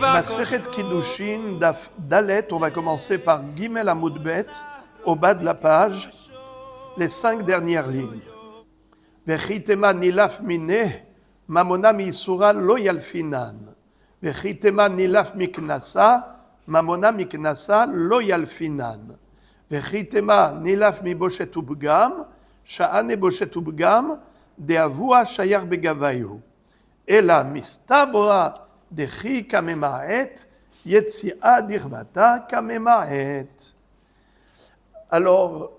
Masechet Kiddushin, Daf Dalet, on va commencer par Gimel Amud Bet, au bas de la page, les 5 dernières lignes. Vechitema nilaf mineh, mamona misura lo yalfinan. Vechitema nilaf miknasa, mamona miknasa lo yalfinan. Vechitema nilaf mi boshet ubgam, sha'ane boshet ubgam, de avua shayar begavayu. Ela mistabra dechi kamemaet, yetsia dirvata kamemaet. Alors,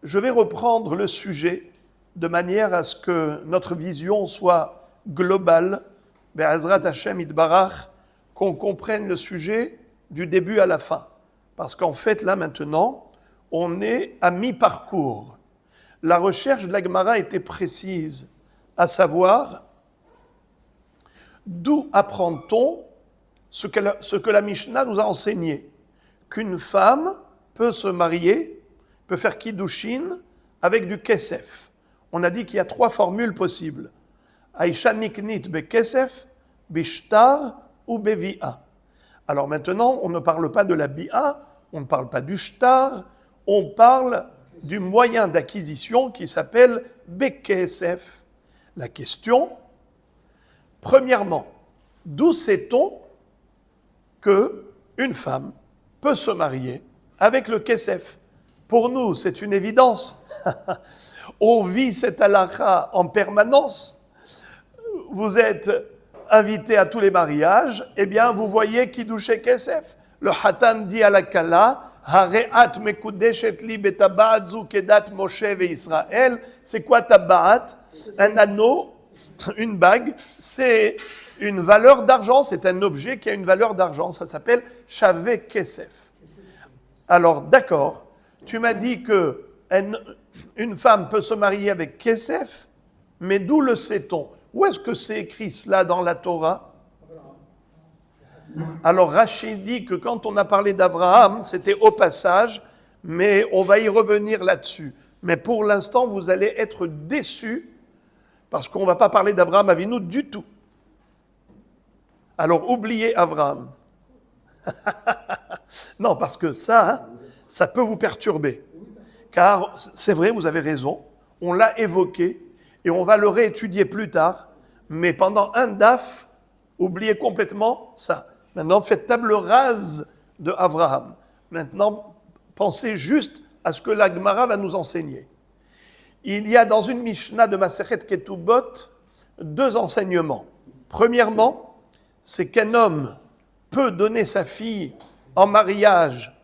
je vais reprendre le sujet de manière à ce que notre vision soit globale, Be'ezrat Hashem Yitbarach, qu'on comprenne le sujet du début à la fin. Parce qu'en fait, là maintenant, on est à mi-parcours. La recherche de la Gemara était précise, à savoir, d'où apprend-on ce que la Mishnah nous a enseigné? Qu'une femme peut se marier, peut faire kiddushin avec du kesef. On a dit qu'il y a 3 formules possibles. Aisha niknit be kesef, bishtar ou bevi'a. Alors maintenant, on ne parle pas de la bi'a, on ne parle pas du shtar, on parle du moyen d'acquisition qui s'appelle bekesef. La question, premièrement, d'où sait-on qu'une femme peut se marier avec le kesef? Pour nous, c'est une évidence. On vit cette halakha en permanence. Vous êtes invité à tous les mariages, eh bien, vous voyez Kiddushay Kesef. Le Hatan dit à la Kala, Hareat mekudeshet li betabaat zu kedat Moshe ve Israël. C'est quoi tabaat? Un anneau, une bague, c'est une valeur d'argent, c'est un objet qui a une valeur d'argent. Ça s'appelle Shavé Kesef. Alors, d'accord, tu m'as dit que une femme peut se marier avec Kesef, mais d'où le sait-on? Où est-ce que c'est écrit cela dans la Torah? Alors Rachid dit que quand on a parlé d'Abraham, c'était au passage, mais on va y revenir là-dessus. Mais pour l'instant, vous allez être déçus, parce qu'on ne va pas parler d'Abraham Avinu du tout. Alors oubliez Abraham. Non, parce que ça peut vous perturber. Car c'est vrai, vous avez raison, on l'a évoqué et on va le réétudier plus tard, mais pendant un daf, oubliez complètement ça. Maintenant, faites table rase de Abraham. Maintenant, pensez juste à ce que la Gemara va nous enseigner. Il y a dans une Mishnah de Masechet Ketubot 2 enseignements. Premièrement, c'est qu'un homme peut donner sa fille en mariage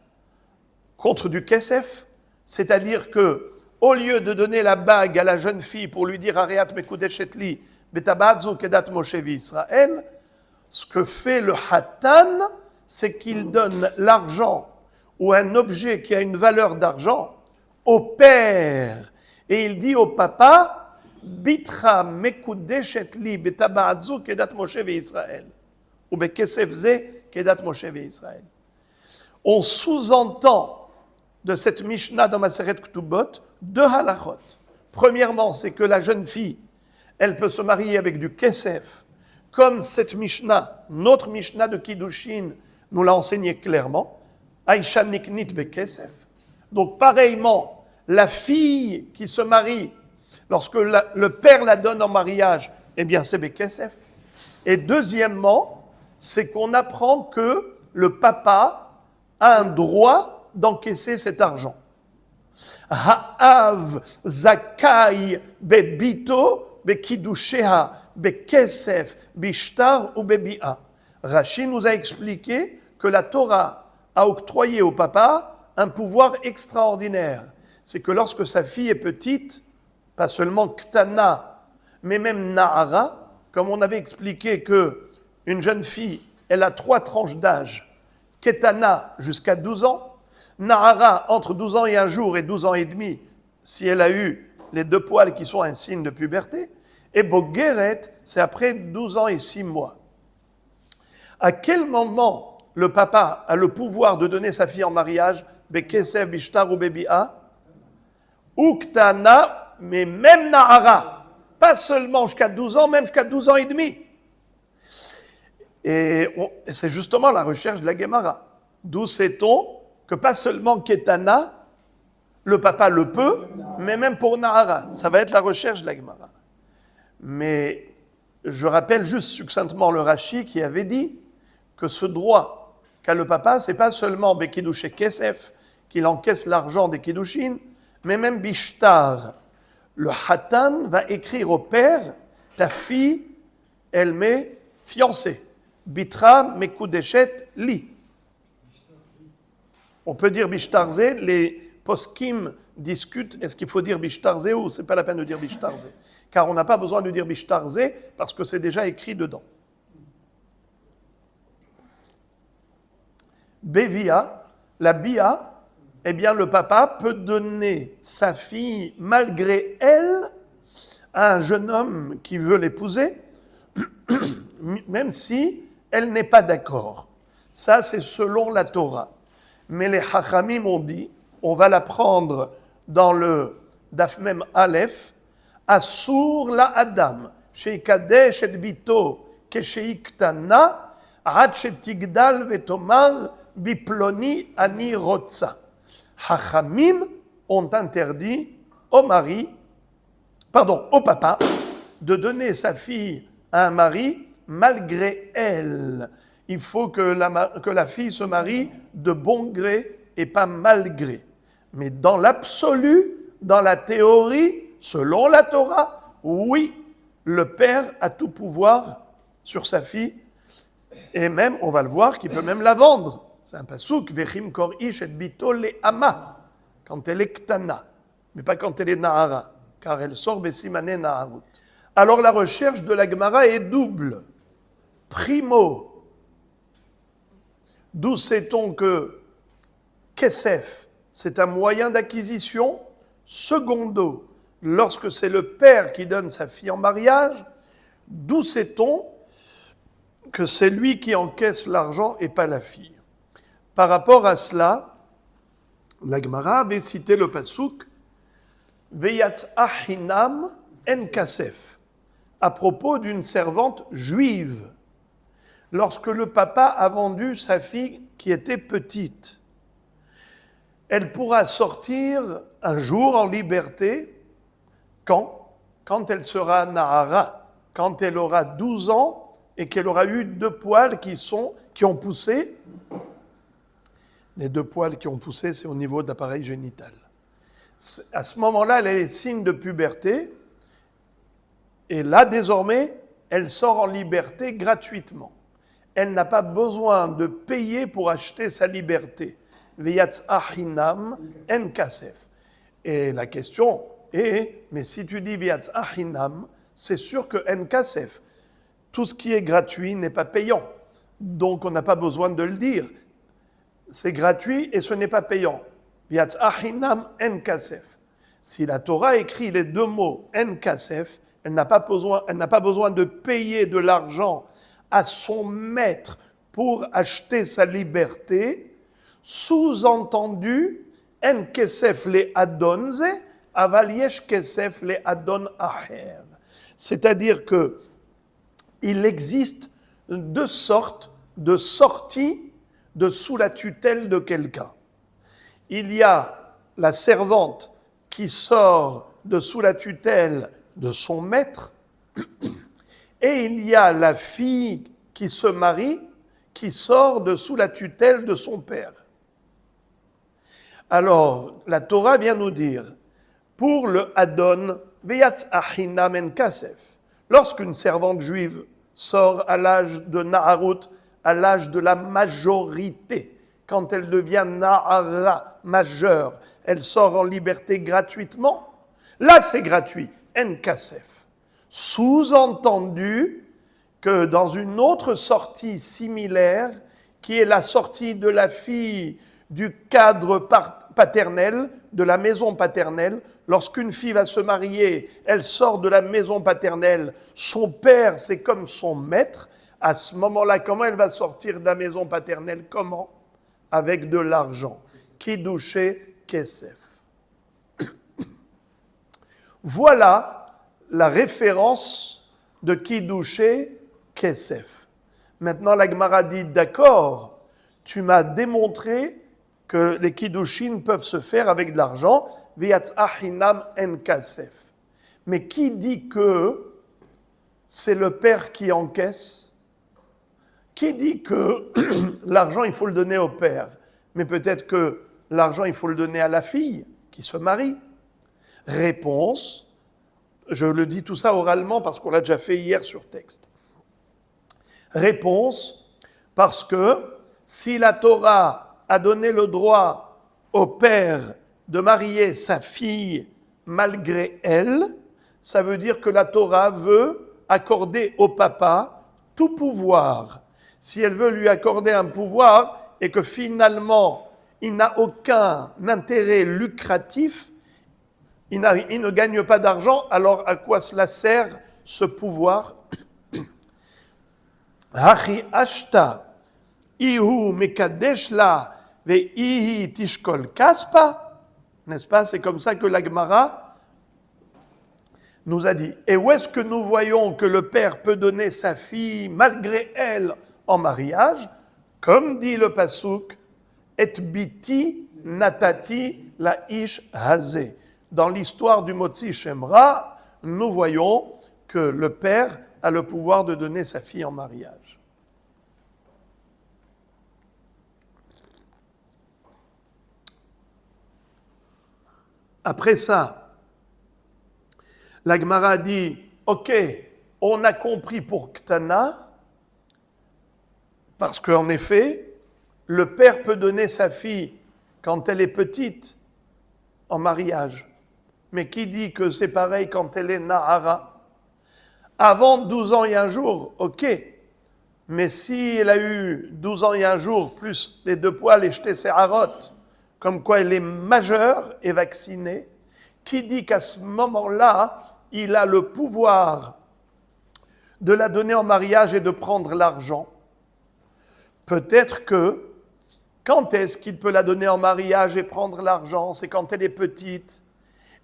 contre du kesef, c'est-à-dire que, au lieu de donner la bague à la jeune fille pour lui dire Areat mekudeshet li betabaat kedat Moshe Israël, ce que fait le Hatan, c'est qu'il donne l'argent ou un objet qui a une valeur d'argent au père. Et il dit au papa Bitra mekudeshet li betabaat kedat Moshe Israël ou bekesef ze kedat Moshe Israël. On sous-entend de cette Mishnah dans Masechet Ketubot 2 halachot. Premièrement, c'est que la jeune fille, elle peut se marier avec du kesef, comme cette Mishnah, notre Mishnah de Kiddushin, nous l'a enseigné clairement. Aisha niknit be kesef. Donc pareillement, la fille qui se marie, lorsque le père la donne en mariage, eh bien c'est be kesef. Et deuxièmement, c'est qu'on apprend que le papa a un droit d'encaisser cet argent. Ha'av zakai bebito bekidusheha bekesef bishtar ou bebi'a. Rashi nous a expliqué que la Torah a octroyé au papa un pouvoir extraordinaire. C'est que lorsque sa fille est petite, pas seulement ktana, mais même na'ara, comme on avait expliqué que une jeune fille, elle a 3 tranches d'âge, ketana jusqu'à 12 ans, Nahara, entre 12 ans et 1 jour et 12 ans et demi, si elle a eu les 2 poils qui sont un signe de puberté, et Bogeret, c'est après 12 ans et 6 mois. À quel moment le papa a le pouvoir de donner sa fille en mariage, Bekesef, Bishtar ou Bebi'a? Uktana, mais même Nahara, pas seulement jusqu'à 12 ans, même jusqu'à 12 ans et demi. Et c'est justement la recherche de la Gemara. D'où sait-on que pas seulement Ketana, le papa le peut, mais même pour Nahara. Ça va être la recherche de la Gemara. Mais je rappelle juste succinctement le Rashi qui avait dit que ce droit qu'a le papa, c'est pas seulement Bekidouché Kesef, qu'il encaisse l'argent des Kiddushin, mais même Bishtar. Le Hatan va écrire au père, ta fille, elle m'est fiancée. Bitra Mekudeshet Li. On peut dire Bishtarze, les poskim discutent, est-ce qu'il faut dire Bishtarze ou c'est pas la peine de dire Bishtarze? Car on n'a pas besoin de dire Bishtarze parce que c'est déjà écrit dedans. Bevia, la bia, eh bien le papa peut donner sa fille malgré elle à un jeune homme qui veut l'épouser, même si elle n'est pas d'accord. Ça, c'est selon la Torah. Mais les Chachamim ont dit, on va la prendre dans le Daf Mem Aleph, Asur la Adam, sheikadesh et bito, kesheiktana, ad shetigdal vetomar, biploni ani rotsa. Chachamim ont interdit au papa, de donner sa fille à un mari malgré elle. Il faut que la fille se marie de bon gré et pas malgré. Mais dans l'absolu, dans la théorie, selon la Torah, oui, le père a tout pouvoir sur sa fille. Et même, on va le voir, qu'il peut même la vendre. C'est un pasouk, Vechim kor ish et bito le ama, quand elle est ktana, mais pas quand elle est nahara, car elle sort besimane naharut. Alors la recherche de la Gemara est double. Primo, d'où sait-on que Kesef, c'est un moyen d'acquisition? Secondo, lorsque c'est le père qui donne sa fille en mariage, d'où sait-on que c'est lui qui encaisse l'argent et pas la fille? Par rapport à cela, la Gemara avait cité le pasouk Veyatz'a hinam en kasef, à propos d'une servante juive. Lorsque le papa a vendu sa fille qui était petite, elle pourra sortir un jour en liberté. Quand elle sera nahara, quand elle aura 12 ans et qu'elle aura eu 2 poils qui ont poussé. Les 2 poils qui ont poussé, c'est au niveau de l'appareil génital. À ce moment-là, elle a les signes de puberté. Et là, désormais, elle sort en liberté gratuitement. Elle n'a pas besoin de payer pour acheter sa liberté. Veyatz'a hinam en kasef. Et la question est, mais si tu dis Veyatz'a hinam, c'est sûr que en kasef, tout ce qui est gratuit n'est pas payant. Donc, on n'a pas besoin de le dire. C'est gratuit et ce n'est pas payant. Veyatz'a hinam en kasef. Si la Torah écrit les 2 mots en kasef, elle n'a pas besoin de payer de l'argent à son maître pour acheter sa liberté. Sous-entendu, en kesef le adonze, aval yesh kesef le adon aher. C'est-à-dire que il existe 2 sortes de sorties de sous la tutelle de quelqu'un. Il y a la servante qui sort de sous la tutelle de son maître, et il y a la fille qui se marie, qui sort de sous la tutelle de son père. Alors, la Torah vient nous dire, pour le Adon, Veyatz'a hinam en kasef, lorsqu'une servante juive sort à l'âge de Naharut, à l'âge de la majorité, quand elle devient Nahara, majeure, elle sort en liberté gratuitement, là c'est gratuit, en kasef. Sous-entendu que dans une autre sortie similaire, qui est la sortie de la fille du cadre paternel, de la maison paternelle, lorsqu'une fille va se marier, elle sort de la maison paternelle, son père c'est comme son maître, à ce moment-là, comment elle va sortir de la maison paternelle? Comment? Avec de l'argent. Kiddouché Kesef. Voilà la référence de Kiddouché Kesef. Maintenant, la Gemara dit, d'accord, tu m'as démontré que les kiddushin peuvent se faire avec de l'argent, v'yatzah hinam en kasef. Mais qui dit que c'est le père qui encaisse? Qui dit que l'argent, il faut le donner au père? Mais peut-être que l'argent, il faut le donner à la fille qui se marie. Réponse, je le dis tout ça oralement parce qu'on l'a déjà fait hier sur texte. Réponse, parce que si la Torah a donné le droit au père de marier sa fille malgré elle, ça veut dire que la Torah veut accorder au papa tout pouvoir. Si elle veut lui accorder un pouvoir et que finalement il n'a aucun intérêt lucratif, il ne gagne pas d'argent, alors à quoi cela sert ce pouvoir? Hachi ashta ihu mekadesh la veihi tishkol kaspa, n'est-ce pas? C'est comme ça que la Gemara nous a dit. Et où est-ce que nous voyons que le père peut donner sa fille malgré elle en mariage? Comme dit le pasuk, et biti natati la ish hazeh. Dans l'histoire du Motzi Shemra, nous voyons que le père a le pouvoir de donner sa fille en mariage. Après ça, la Gemara dit, ok, on a compris pour Ktana, parce qu'en effet, le père peut donner sa fille quand elle est petite en mariage. Mais qui dit que c'est pareil quand elle est Nahara? Avant 12 ans et un jour, ok. Mais si elle a eu 12 ans et un jour, plus les 2 poils et jeté ses harottes, comme quoi elle est majeure et vaccinée, qui dit qu'à ce moment-là, il a le pouvoir de la donner en mariage et de prendre l'argent? Peut-être que, quand est-ce qu'il peut la donner en mariage et prendre l'argent? C'est quand elle est petite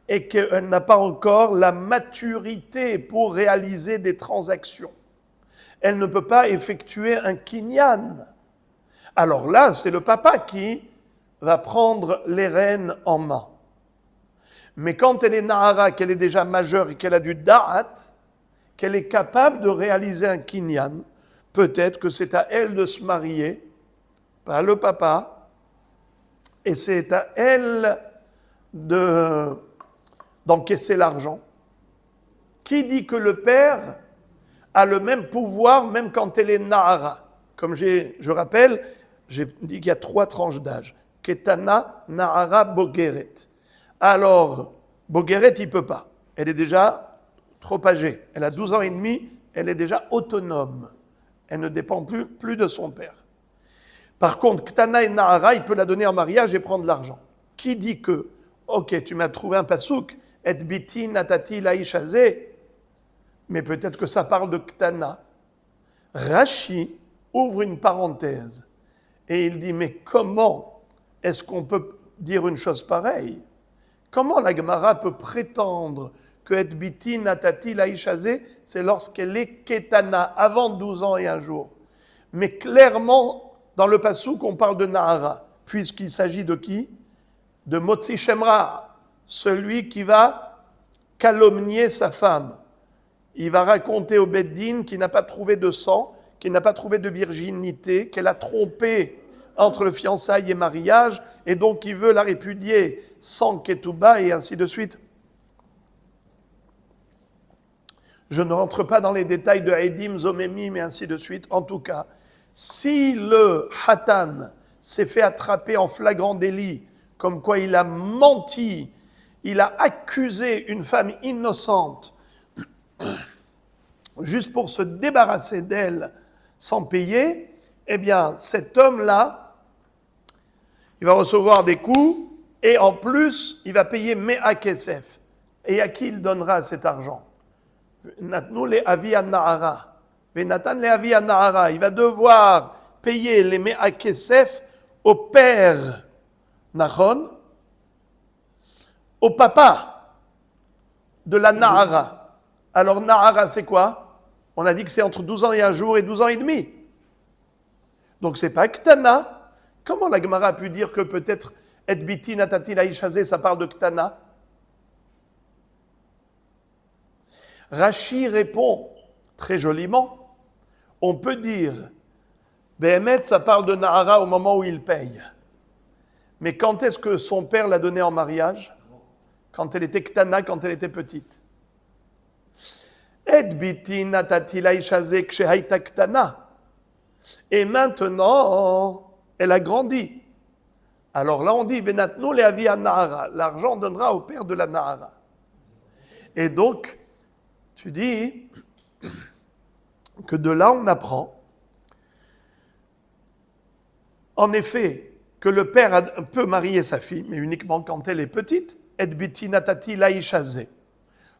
et qu'elle n'a pas encore la maturité pour réaliser des transactions. Elle ne peut pas effectuer un kinyan. Alors là, c'est le papa qui va prendre les rênes en main. Mais quand elle est Nahara, qu'elle est déjà majeure et qu'elle a du da'at, qu'elle est capable de réaliser un kinyan, peut-être que c'est à elle de se marier, pas le papa, et c'est à elle d'encaisser l'argent. Qui dit que le père a le même pouvoir même quand elle est Nahara? Comme je rappelle, j'ai dit qu'il y a 3 tranches d'âge. Ketana, Nahara, Bogeret. Alors, Bogeret, il ne peut pas. Elle est déjà trop âgée. Elle a 12 ans et demi, elle est déjà autonome. Elle ne dépend plus de son père. Par contre, Ktana et Nahara, il peut la donner en mariage et prendre l'argent. Qui dit que, ok, tu m'as trouvé un pasouk, et biti natati laish hazeh, mais peut-être que ça parle de Ktana. Rashi ouvre une parenthèse et il dit, mais comment est-ce qu'on peut dire une chose pareille? Comment la Gemara peut prétendre que et biti natati laish hazeh, c'est lorsqu'elle est Ketana, avant 12 ans et un jour? Mais clairement, dans le pasouk, on parle de Nahara, puisqu'il s'agit de qui? De Motzi Shemra, celui qui va calomnier sa femme. Il va raconter au Beddin qu'il n'a pas trouvé de sang, qu'il n'a pas trouvé de virginité, qu'elle a trompé entre le fiançailles et mariage, et donc il veut la répudier sans ketouba, et ainsi de suite. Je ne rentre pas dans les détails de Eidim, Zomemim, et ainsi de suite. En tout cas, si le Hatan s'est fait attraper en flagrant délit, comme quoi il a menti, il a accusé une femme innocente, juste pour se débarrasser d'elle sans payer, eh bien, cet homme-là, il va recevoir des coups et en plus, il va payer Mea Kesef. Et à qui il donnera cet argent? Natnu le avi an-na'ara. Venatan le avi an-na'ara. Il va devoir payer les Mea Kesef au père Nachon, au papa de la Nahara. Alors Nahara, c'est quoi? On a dit que c'est entre 12 ans et un jour et 12 ans et demi. Donc c'est pas Ktana. Comment la Gemara a pu dire que peut-être Et biti natati laïchazé, ça parle de Ktana? Rashi répond très joliment, on peut dire, Behemet, ça parle de Nahara au moment où il paye. Mais quand est-ce que son père l'a donnée en mariage? Quand elle était Ktana, quand elle était petite. Et biti natati laïchazé kshehaita Ktana. Et maintenant, elle a grandi. Alors là, on dit, Benatnou le avi à Nahara. L'argent donnera au père de la Nahara. Et donc, tu dis que de là, on apprend, en effet, que le père peut marier sa fille, mais uniquement quand elle est petite, et biti natati laïchazé,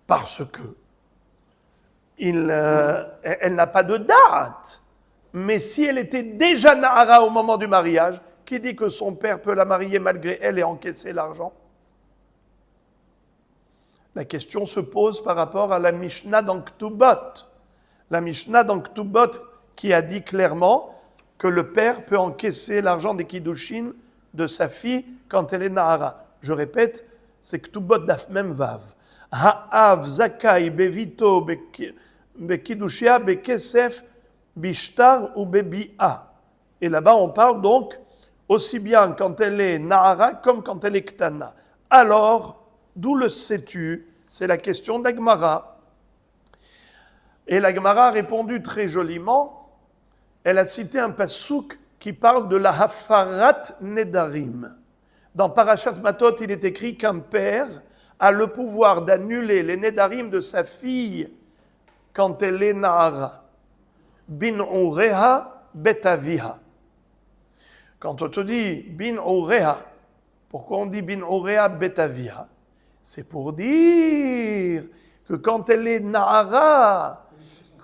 parce que elle n'a pas de date. Mais si elle était déjà Nahara au moment du mariage, qui dit que son père peut la marier malgré elle et encaisser l'argent? La question se pose par rapport à la Mishnah dans Ktubot. La Mishnah dans Ktubot qui a dit clairement que le père peut encaisser l'argent des Kiddushin de sa fille quand elle est Nahara. Je répète, c'est Ktubot daf mem vav. Ha'av zakai bevito bekidushia bekesef bishtar ou bebi'a. Et là-bas, on parle donc aussi bien quand elle est Nahara comme quand elle est Ktana. Alors, d'où le sais-tu? C'est la question de la Gemara. Et la Gemara a répondu très joliment. Elle a cité un pasouk qui parle de la Hafarat Nedarim. Dans Parashat Matot, il est écrit qu'un père a le pouvoir d'annuler les Nedarim de sa fille quand elle est Nahara. Bin ureha betaviha. Quand on te dit bin ureha, pourquoi on dit bin ureha betaviha? C'est pour dire que quand elle est Nahara,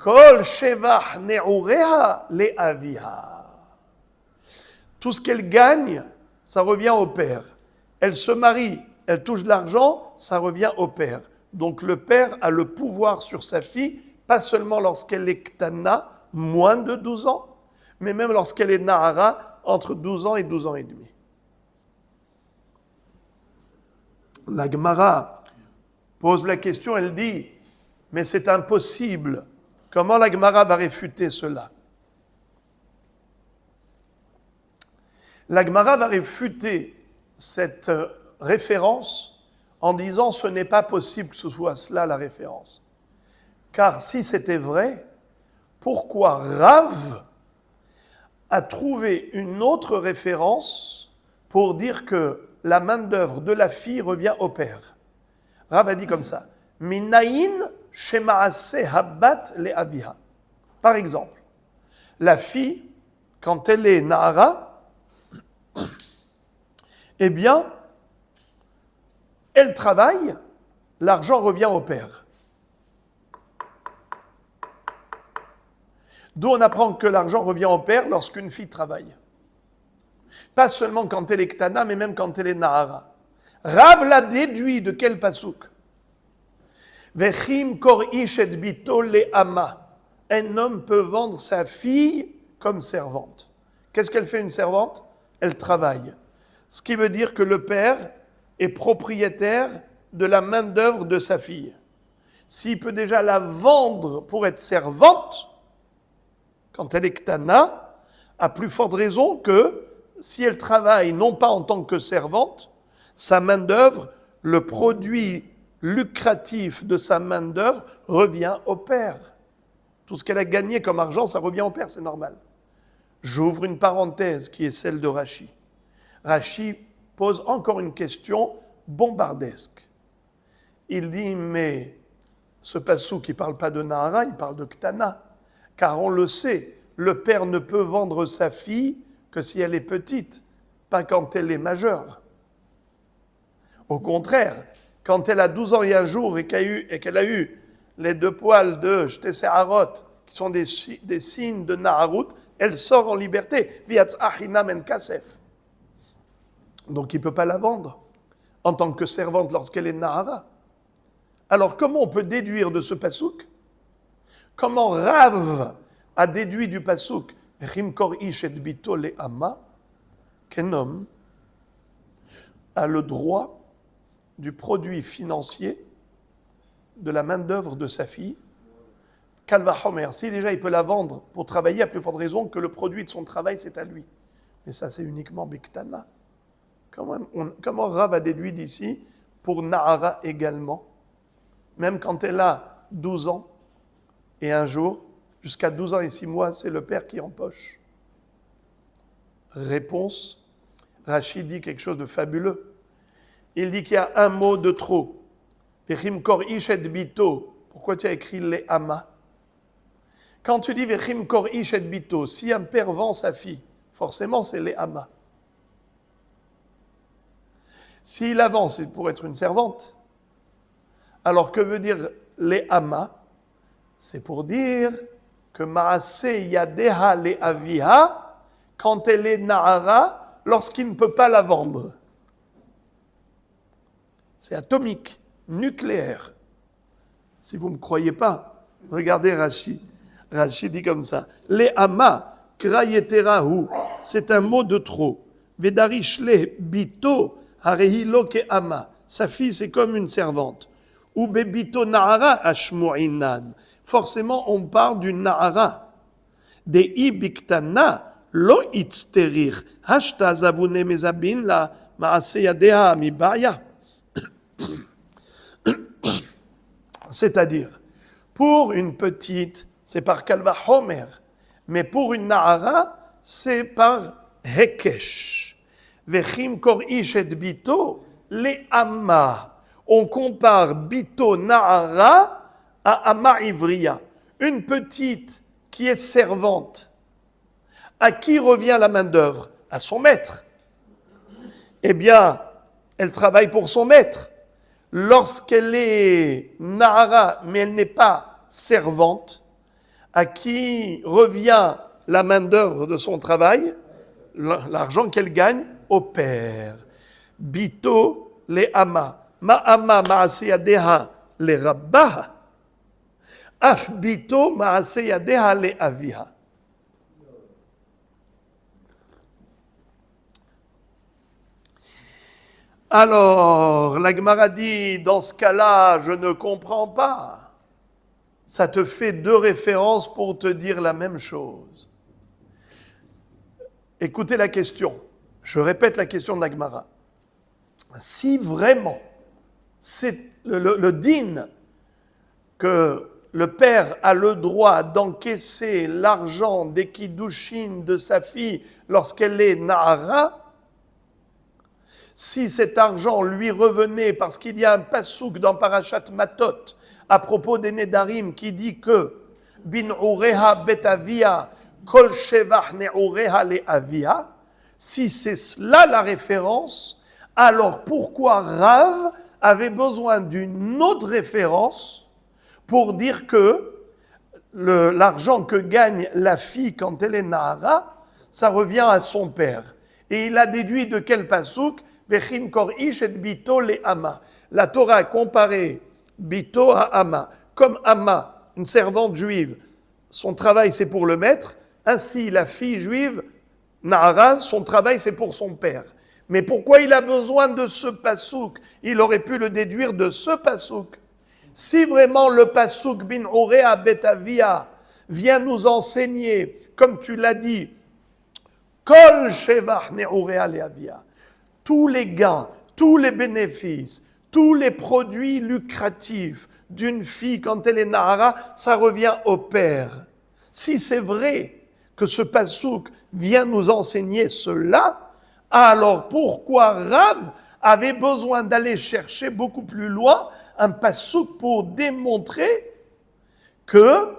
kol shevach neureha le aviha. Tout ce qu'elle gagne, ça revient au père. Elle se marie, elle touche de l'argent, ça revient au père. Donc le père a le pouvoir sur sa fille, pas seulement lorsqu'elle est Ktana, moins de 12 ans, mais même lorsqu'elle est Nahara, entre 12 ans et 12 ans et demi. La Gemara pose la question, elle dit, mais c'est impossible. Comment la Gemara va réfuter cela? La Gemara va réfuter cette référence en disant ce n'est pas possible que ce soit cela la référence. Car si c'était vrai, pourquoi Rav a trouvé une autre référence pour dire que la main-d'œuvre de la fille revient au père? Rav a dit comme ça, Minaïn shemaase habbat le aviha. Par exemple, la fille, quand elle est Nahara, eh bien, elle travaille, l'argent revient au père. D'où on apprend que l'argent revient au père lorsqu'une fille travaille. Pas seulement quand elle est Ktana, mais même quand elle est Nahara. Rav l'a déduit de quel pasouk? Vechim kor ish et bito le ama. Un homme peut vendre sa fille comme servante. Qu'est-ce qu'elle fait une servante? Elle travaille. Ce qui veut dire que le père est propriétaire de la main-d'œuvre de sa fille. S'il peut déjà la vendre pour être servante, quand elle est Ktana, à plus forte raison que si elle travaille non pas en tant que servante, sa main-d'œuvre, le produit lucratif de sa main-d'œuvre revient au père. Tout ce qu'elle a gagné comme argent, ça revient au père, c'est normal. J'ouvre une parenthèse qui est celle de Rashi. Rashi pose encore une question bombardesque. Il dit, mais ce pasouk qui ne parle pas de Nahara, il parle de Ktana. Car on le sait, le père ne peut vendre sa fille que si elle est petite, pas quand elle est majeure. Au contraire, quand elle a 12 ans et un jour et qu'elle a eu les 2 poils de Shteseharot, qui sont des signes de Naharut, elle sort en liberté. Viatz ahinam en kasef. Donc il ne peut pas la vendre en tant que servante lorsqu'elle est Nahara. Alors comment on peut déduire de ce pasouk? Comment Rav a déduit du pasouk Vechim kor ish et bito le ama, qu'un homme a le droit du produit financier de la main-d'œuvre de sa fille. Kalva Homer, si déjà il peut la vendre pour travailler, à plus forte raison que le produit de son travail, c'est à lui. Mais ça, c'est uniquement Biktana. Comment Rav a déduit d'ici pour Nahara également, même quand elle a 12 ans et un jour, jusqu'à 12 ans et 6 mois, c'est le père qui empoche. Réponse, Rachid dit quelque chose de fabuleux. Il dit qu'il y a un mot de trop. Vechim kor ish et bito. Pourquoi tu as écrit les ama? Quand tu dis Vechim kor ish et bito, si un père vend sa fille, forcément c'est les ama. S'il la vend, c'est pour être une servante. Alors que veut dire les ama? C'est pour dire que Maase yadeha le aviha, quand elle est na'ara, lorsqu'il ne peut pas la vendre. C'est atomique, nucléaire. Si vous ne me croyez pas, regardez Rashi. Rashi dit comme ça. Les ama, krayeterahu, c'est un mot de trop. Vedarish le bito, harehilo ke ama. Sa fille, c'est comme une servante. Ou bebito na'ara ashmu'inan. Forcément, on parle du na'ara. De ibiktana, lo itzterir. Hashta zavune mezabin la maase yadeha mibaya. C'est-à-dire, pour une petite, c'est par Kalva Homer, mais pour une Nahara, c'est par Hekesh. Vechim kor ish et bito, les Amma. On compare bito Nahara à Amma Ivriya. Une petite qui est servante. À qui revient la main-d'œuvre? À son maître. Eh bien, elle travaille pour son maître. Lorsqu'elle est Nahara, mais elle n'est pas servante, à qui revient la main-d'œuvre de son travail, l'argent qu'elle gagne, au père. Bito le ama. Ma'ama ma'aseyadeha le rabbaha. Af bito ma'aseyadeha le aviha. Alors, la Gemara dit, dans ce cas-là, je ne comprends pas. Ça te fait deux références pour te dire la même chose. Écoutez la question. Je répète la question de la Gemara. Si vraiment c'est le din que le père a le droit d'encaisser l'argent des kiddushin de sa fille lorsqu'elle est nahara, si cet argent lui revenait, parce qu'il y a un pasouk dans Parashat Matot à propos des Nedarim qui dit que bin ureha betavia kol shevach neureha le avia, si c'est cela la référence, alors pourquoi Rav avait besoin d'une autre référence pour dire que l'argent que gagne la fille quand elle est nahara, ça revient à son père. Et il a déduit de quel pasouk? Vechim kor ish et bito le ama. La Torah a comparé bito à ama. Comme ama, une servante juive, son travail c'est pour le maître, ainsi la fille juive, nahara, son travail c'est pour son père. Mais pourquoi il a besoin de ce pasouk? Il aurait pu le déduire de ce pasouk. Si vraiment le pasouk bin urea betavia vient nous enseigner, comme tu l'as dit, kol shevach neurea le avia, tous les gains, tous les bénéfices, tous les produits lucratifs d'une fille quand elle est nahara, ça revient au père. Si c'est vrai que ce pasouk vient nous enseigner cela, alors pourquoi Rav avait besoin d'aller chercher beaucoup plus loin un pasouk pour démontrer que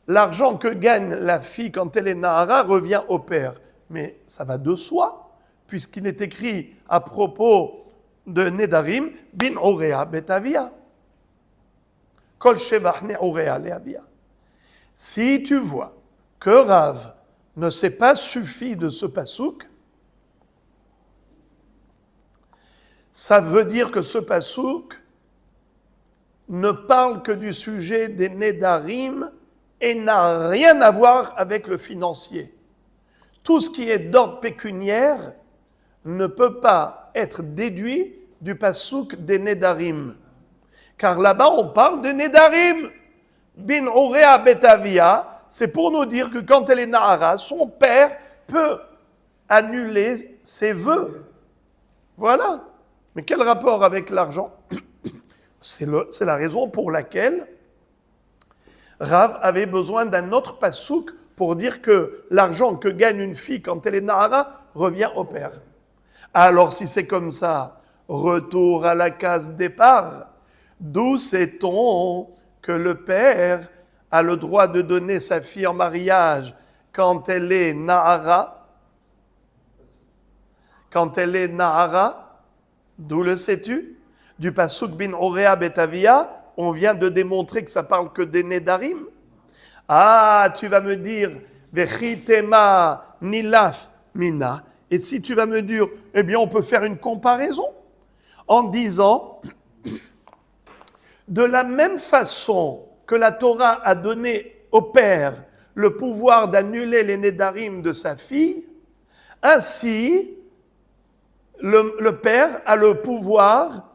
l'argent que gagne la fille quand elle est nahara revient au père? Mais ça va de soi, puisqu'il est écrit à propos de Nedarim, bin urea betavia. Kol shevach neurea leavia. Si tu vois que Rav ne s'est pas suffi de ce pasouk, ça veut dire que ce pasouk ne parle que du sujet des Nedarim et n'a rien à voir avec le financier. tout ce qui est d'ordre pécuniaire ne peut pas être déduit du pasouk des Nedarim. Car là-bas, on parle des Nedarim. Bin Urea Betavia, c'est pour nous dire que quand elle est Nahara, son père peut annuler ses vœux. Voilà. Mais quel rapport avec l'argent? C'est la raison pour laquelle Rav avait besoin d'un autre pasouk pour dire que l'argent que gagne une fille quand elle est Nahara revient au père. Alors si c'est comme ça, retour à la case départ. D'où sait-on que le père a le droit de donner sa fille en mariage quand elle est Nahara? Quand elle est Nahara, d'où le sais-tu? Du Pasuk bin Orea Betavia, on vient de démontrer que ça parle que des Nedarim. Ah, tu vas me dire, Vechitema Nilaf Mina. Et si tu vas me dire, eh bien on peut faire une comparaison en disant, de la même façon que la Torah a donné au père le pouvoir d'annuler les Nedarim de sa fille, ainsi le père a le pouvoir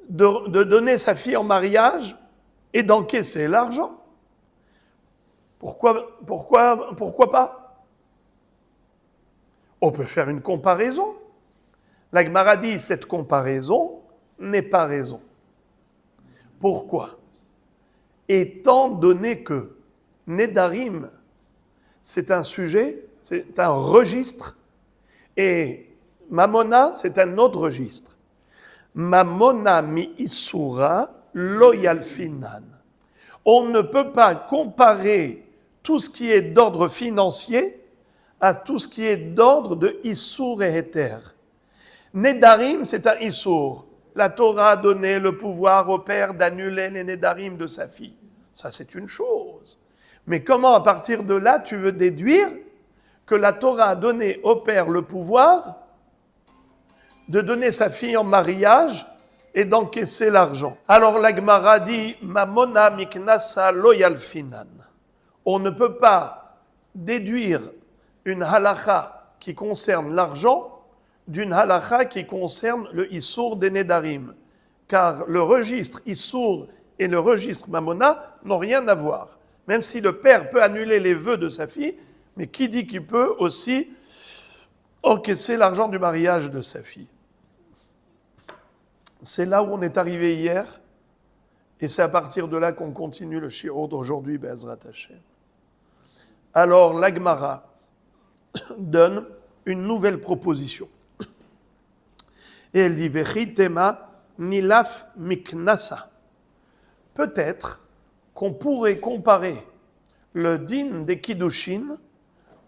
de donner sa fille en mariage et d'encaisser l'argent. Pourquoi pas? On peut faire une comparaison. La Gemara dit, cette comparaison n'est pas raison. Pourquoi? Étant donné que Nedarim, c'est un sujet, c'est un registre, et Mamona, c'est un autre registre. Mamona mi Isura lo yalfinan. On ne peut pas comparer tout ce qui est d'ordre financier à tout ce qui est d'ordre de Issour et Heter. Nedarim, c'est un Issour. La Torah a donné le pouvoir au père d'annuler les Nedarim de sa fille. Ça, c'est une chose. Mais comment, à partir de là, tu veux déduire que la Torah a donné au père le pouvoir de donner sa fille en mariage et d'encaisser l'argent? Alors la Gemara dit « Mamona miknasa lo yalfinan ». On ne peut pas déduire une halakha qui concerne l'argent d'une halakha qui concerne le Issour des Nedarim. Car le registre Issour et le registre Mamona n'ont rien à voir. Même si le père peut annuler les vœux de sa fille, mais qui dit qu'il peut aussi encaisser l'argent du mariage de sa fille? C'est là où on est arrivé hier, et c'est à partir de là qu'on continue le shiur d'aujourd'hui, Be'ezrat Hashem. Alors, la Gemara donne une nouvelle proposition. Et elle dit, Vechitema nilaf miknasa. Peut-être qu'on pourrait comparer le din des Kiddushin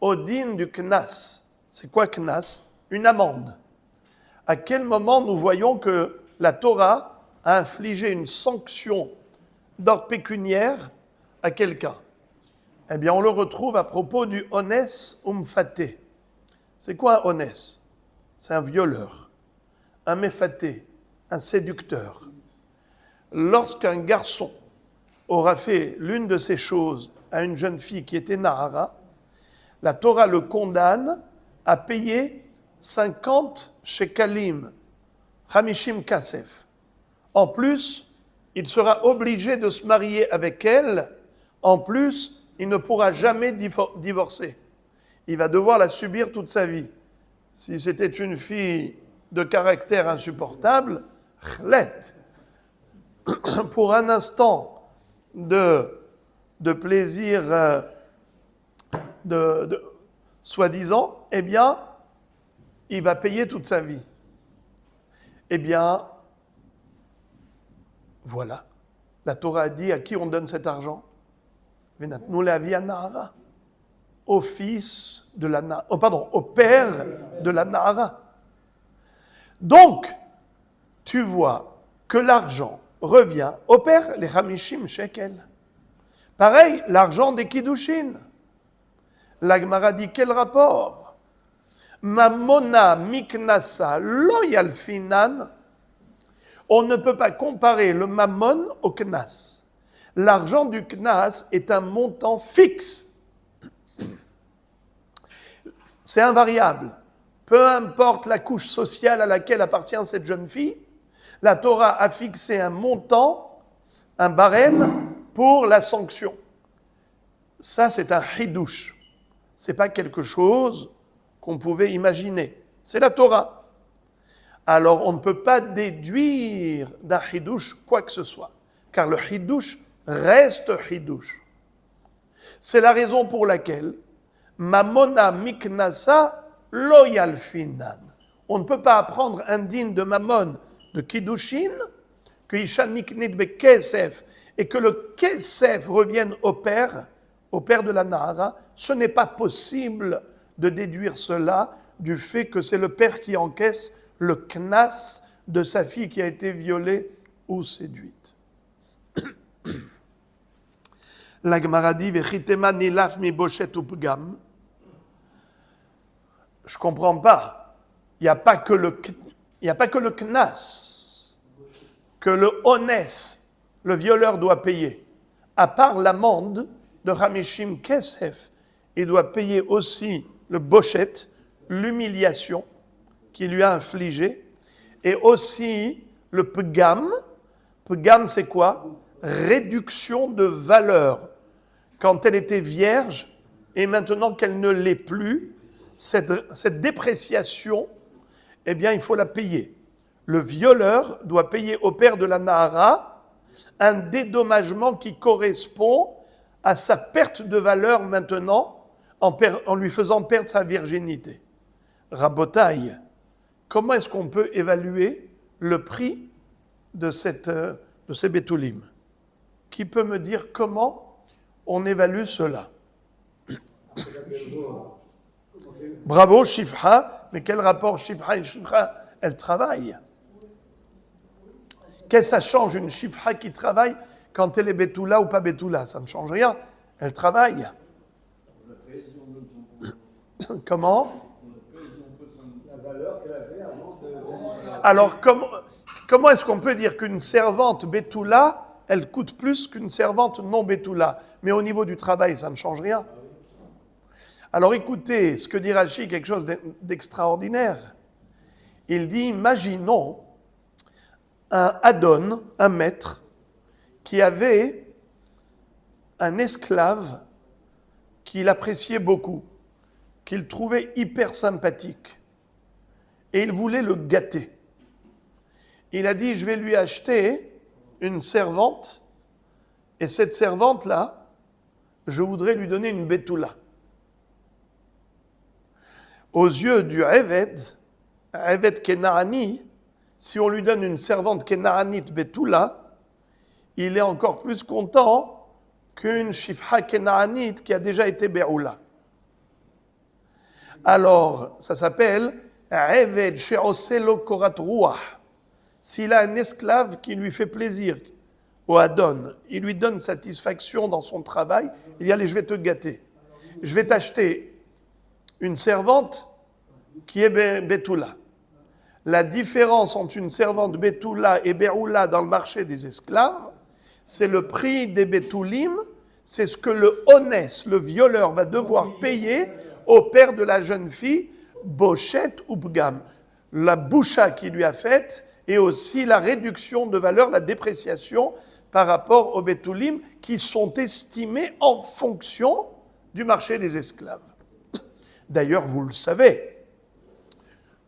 au din du Knas. C'est quoi Knas? Une amende. À quel moment nous voyons que la Torah a infligé une sanction d'ordre pécuniaire à quelqu'un? Eh bien, on le retrouve à propos du Ones Umfaté. C'est quoi un Ones? C'est un violeur, un Mefaté, un séducteur. Lorsqu'un garçon aura fait l'une de ces choses à une jeune fille qui était Nahara, la Torah le condamne à payer 50 shekalim, Hamishim Kasef. En plus, il sera obligé de se marier avec elle. En plus, il ne pourra jamais divorcer. Il va devoir la subir toute sa vie. Si c'était une fille de caractère insupportable, chlet, pour un instant de plaisir soi-disant, eh bien, il va payer toute sa vie. Eh bien, voilà. La Torah a dit à qui on donne cet argent? Venatnu le'avi hana'ara. Au fils de la Nahara. Au père de la Nahara. Donc, tu vois que l'argent revient au père, les Hamishim shekel. Pareil, l'argent des Kiddushin. La Gemara dit quel rapport? Mamona miknasa lo yalfinan. On ne peut pas comparer le mammon au knas. L'argent du knas est un montant fixe. C'est invariable. Peu importe la couche sociale à laquelle appartient cette jeune fille, la Torah a fixé un montant, un barème pour la sanction. Ça, c'est un chidouche. Ce n'est pas quelque chose qu'on pouvait imaginer. C'est la Torah. Alors, on ne peut pas déduire d'un chidouche quoi que ce soit, car le chidouche reste chidouche. C'est la raison pour laquelle Mamona Miknasa Loyalfinan. On ne peut pas apprendre un digne de Mammon de Kiddushin, que Isha Niknit be Kesef, et que le Kesef revienne au père de la Nahara. Ce n'est pas possible de déduire cela du fait que c'est le père qui encaisse le knas de sa fille qui a été violée ou séduite. La Gemara dit Vechitema nilaf mi boshet upgam. Je ne comprends pas. Il n'y a pas que le knas, que le honès, le violeur doit payer. À part l'amende de Hamishim Kesef, il doit payer aussi le bochet, l'humiliation qu'il lui a infligée, et aussi le pgam. Pgam, c'est quoi? Réduction de valeur. Quand elle était vierge, et maintenant qu'elle ne l'est plus, cette dépréciation, eh bien, il faut la payer. Le violeur doit payer au père de la Nahara un dédommagement qui correspond à sa perte de valeur maintenant, en lui faisant perdre sa virginité. Rabotaï, comment est-ce qu'on peut évaluer le prix de ces bétoulim? Qui peut me dire comment on évalue cela? Bravo, Shifra, mais quel rapport Shifra et Shifra? Elle travaille. Qu'est-ce que ça change une Shifra qui travaille quand elle est bétoula ou pas bétoula? Ça ne change rien. Elle travaille. Comment? Alors, comment est-ce qu'on peut dire qu'une servante bétoula, elle coûte plus qu'une servante non bétoula? Mais au niveau du travail, ça ne change rien. Alors écoutez, ce que dit Rashi, quelque chose d'extraordinaire. Il dit, imaginons un Adon, un maître, qui avait un esclave qu'il appréciait beaucoup, qu'il trouvait hyper sympathique, et il voulait le gâter. Il a dit, je vais lui acheter une servante, et cette servante-là, je voudrais lui donner une bétoula. Aux yeux du Eved Kenaani, si on lui donne une servante Kenaanite bétoula, il est encore plus content qu'une Shifra Kenaanite qui a déjà été Be'oula. Alors, ça s'appelle Eved She'oselo Korat Ruach. S'il a un esclave qui lui fait plaisir, au Adon, il lui donne satisfaction dans son travail, il dit, allez, je vais te gâter. Je vais t'acheter une servante qui est Betula. La différence entre une servante Betula et Be'oula dans le marché des esclaves, c'est le prix des Betoulim, c'est ce que le honès, le violeur, va devoir payer au père de la jeune fille, Bochet ou Bgam. La boucha qu'il lui a faite et aussi la réduction de valeur, la dépréciation par rapport aux Betoulim qui sont estimés en fonction du marché des esclaves. D'ailleurs, vous le savez,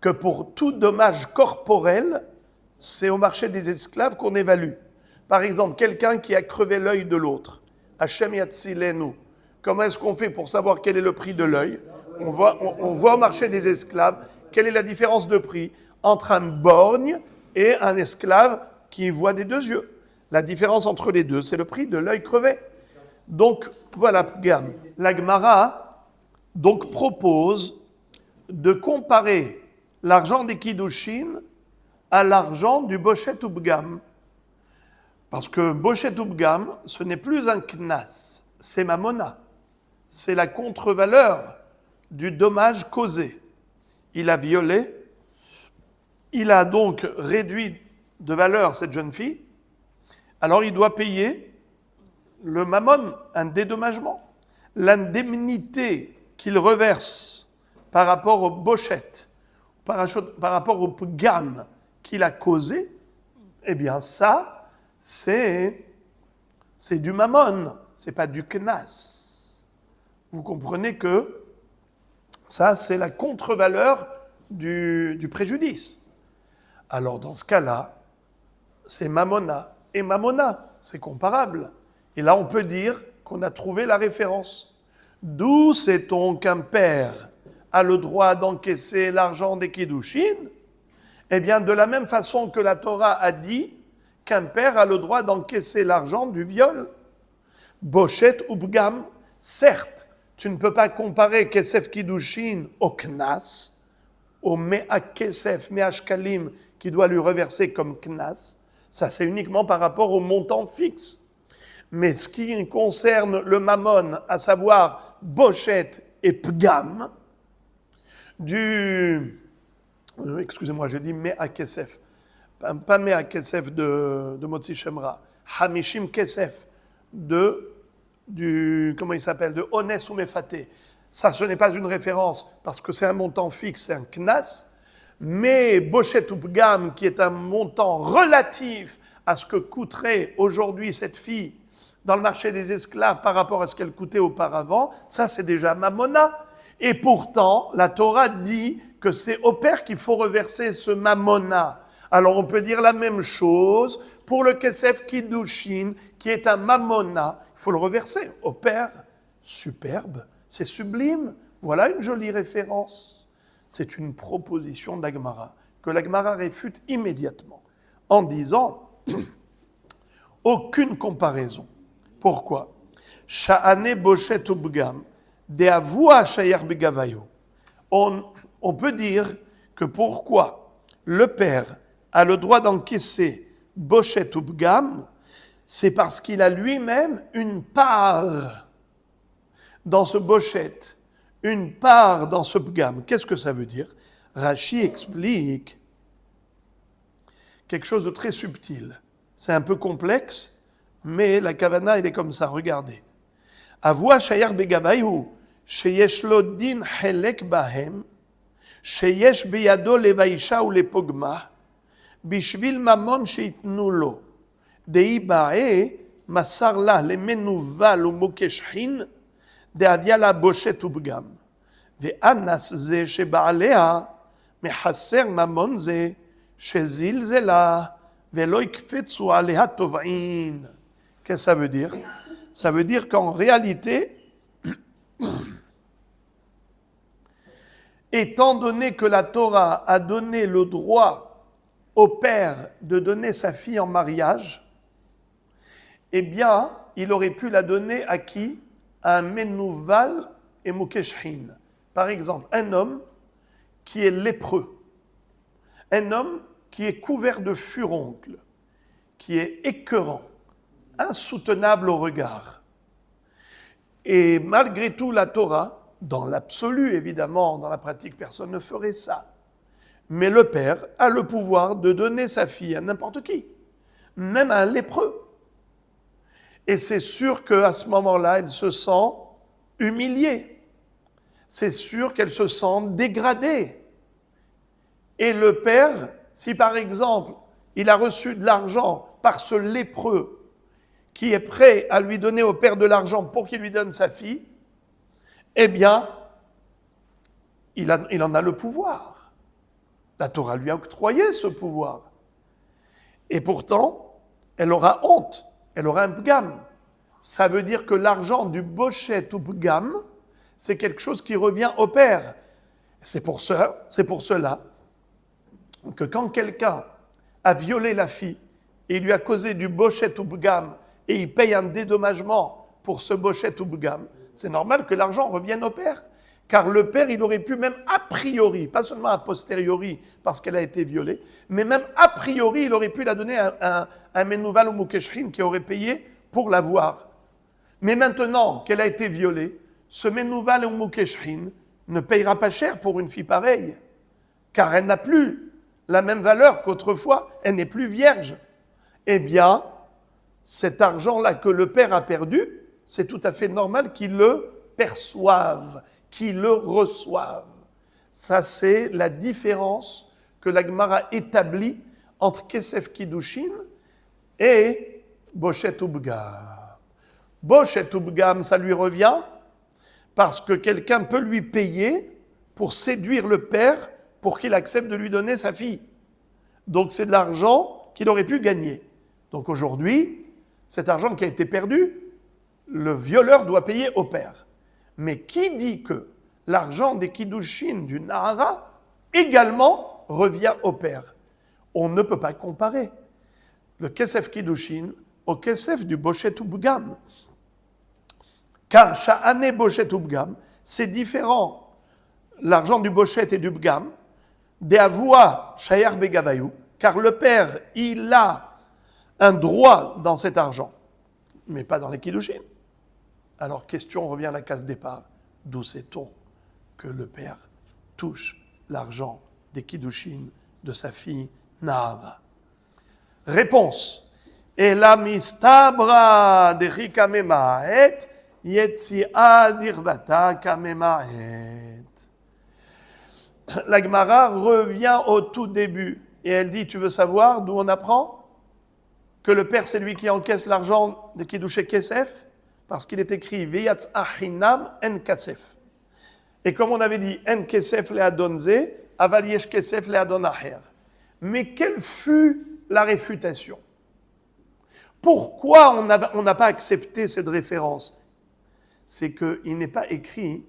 que pour tout dommage corporel, c'est au marché des esclaves qu'on évalue. Par exemple, quelqu'un qui a crevé l'œil de l'autre, Hashem Yatzilenu, comment est-ce qu'on fait pour savoir quel est le prix de l'œil? On voit au marché des esclaves quelle est la différence de prix entre un borgne et un esclave qui voit des deux yeux. La différence entre les deux, c'est le prix de l'œil crevé. Donc, voilà, gamme. La Gemara donc propose de comparer l'argent des Kiddushin à l'argent du Bochet Ubgam. Parce que Bochet Ubgam, ce n'est plus un knas, c'est mamona. C'est la contre-valeur du dommage causé. Il a violé, il a donc réduit de valeur cette jeune fille, alors il doit payer le mammon, un dédommagement. L'indemnité qu'il reverse par rapport aux bochettes, par rapport au pgam qu'il a causé, eh bien ça, c'est du mammon, c'est pas du knas. Vous comprenez que ça, c'est la contre-valeur du préjudice. Alors dans ce cas-là, c'est mammona et mammona, c'est comparable. Et là, on peut dire qu'on a trouvé la référence. D'où sait-on qu'un père a le droit d'encaisser l'argent des Kiddushin? Eh bien, de la même façon que la Torah a dit qu'un père a le droit d'encaisser l'argent du viol. Bochet ou Bgam, certes, tu ne peux pas comparer Kesef Kiddushin au Knas, au Mea Kesef, Mea Shkalim, qui doit lui reverser comme Knas. Ça, c'est uniquement par rapport au montant fixe. Mais ce qui concerne le mammon, à savoir Bochet et Pgam, excusez-moi, j'ai dit Mea Kesef, pas Mea Kesef de Motzi Shemra, Hamishim Kesef comment il s'appelle, de Ones ou Mefaté. Ça, ce n'est pas une référence parce que c'est un montant fixe, c'est un Knas, mais Bochet ou Pgam, qui est un montant relatif à ce que coûterait aujourd'hui cette fille dans le marché des esclaves par rapport à ce qu'elle coûtait auparavant, ça c'est déjà Mammona. Et pourtant, la Torah dit que c'est au père qu'il faut reverser ce Mammona. Alors on peut dire la même chose pour le Kesef Kiddushin, qui est un Mammona. Il faut le reverser au père. Superbe, c'est sublime. Voilà une jolie référence. C'est une proposition d'Agmara, que l'Agmara réfute immédiatement, en disant aucune comparaison. Pourquoi? Sha'ane Bochet Ubgam, de Avua Shayar Begavayo. On peut dire que pourquoi le père a le droit d'encaisser Bochet Ubgam, c'est parce qu'il a lui-même une part dans ce Bochet, une part dans ce Pgam. Qu'est-ce que ça veut dire? Rashi explique quelque chose de très subtil. C'est un peu complexe, mais la kavana, elle est comme ça, regardez. Avua shayar begavayu, sheyesh lo din helek bahem, sheyesh beyado levaisha ou lepogma, bishvil mamon sheitnu lo, dei bae masar la lemenuval ou mokeshhin, de avia la bochet ubgam. Ve anas ze shebaalea, mehasser mamon ze, shezil zela, velo ikfetsu alea tov'in. Qu'est-ce que ça veut dire? Ça veut dire qu'en réalité, étant donné que la Torah a donné le droit au père de donner sa fille en mariage, eh bien, il aurait pu la donner à qui? À un Menouval et Mukeshhin. Par exemple, un homme qui est lépreux, un homme qui est couvert de furoncles, qui est écœurant, insoutenable au regard. Et malgré tout, la Torah, dans l'absolu évidemment, dans la pratique, personne ne ferait ça. Mais le père a le pouvoir de donner sa fille à n'importe qui, même à un lépreux. Et c'est sûr qu'à ce moment-là, elle se sent humiliée. C'est sûr qu'elle se sent dégradée. Et le père, si par exemple, il a reçu de l'argent par ce lépreux qui est prêt à lui donner au père de l'argent pour qu'il lui donne sa fille, eh bien, il en a le pouvoir. La Torah lui a octroyé ce pouvoir. Et pourtant, elle aura honte, elle aura un pgam. Ça veut dire que l'argent du bochet ou pgam, c'est quelque chose qui revient au père. C'est pour cela que quand quelqu'un a violé la fille et il lui a causé du bochet ou pgam et il paye un dédommagement pour ce bochet ou pgam, c'est normal que l'argent revienne au père. Car le père, il aurait pu même a priori, pas seulement a posteriori parce qu'elle a été violée, mais même a priori, il aurait pu la donner à un Menouval ou Mukeshrin qui aurait payé pour l'avoir. Mais maintenant qu'elle a été violée, ce Menouval ou Mukeshrin ne payera pas cher pour une fille pareille, car elle n'a plus la même valeur qu'autrefois, elle n'est plus vierge. Eh bien, cet argent-là que le père a perdu, c'est tout à fait normal qu'il le perçoive, qu'il le reçoive. Ça, c'est la différence que la Gemara établit entre Kesef Kiddushin et Boshet Ubgam. Boshet Ubgam, ça lui revient parce que quelqu'un peut lui payer pour séduire le père pour qu'il accepte de lui donner sa fille. Donc c'est de l'argent qu'il aurait pu gagner. Donc aujourd'hui, cet argent qui a été perdu, le violeur doit payer au père. Mais qui dit que l'argent des Kiddushin du Nahara également revient au père? On ne peut pas comparer le Kesef Kiddushin au Kesef du Boshet Ubgam. Car Sha'ane Boshet Ubgam, c'est différent. L'argent du Boshet et du Bgam, des avoua Shayar Begavayou, car le père, il a un droit dans cet argent, mais pas dans les Kiddushin. Alors, question, on revient à la case départ. D'où sait-on que le père touche l'argent des Kiddushin de sa fille Nahara? Réponse. Ela mistabra derika memaet yetsia dirvata kamemaet. La Gemara revient au tout début et elle dit, tu veux savoir d'où on apprend que le père c'est lui qui encaisse l'argent de Kiddushé Kesef? Parce qu'il est écrit Veyatz Achinam en Kasef. Et comme on avait dit en Kesef le Adonze, aval yesh Kesef le Adon Acher. Mais quelle fut la réfutation? Pourquoi on n'a pas accepté cette référence? C'est qu'il n'est pas écrit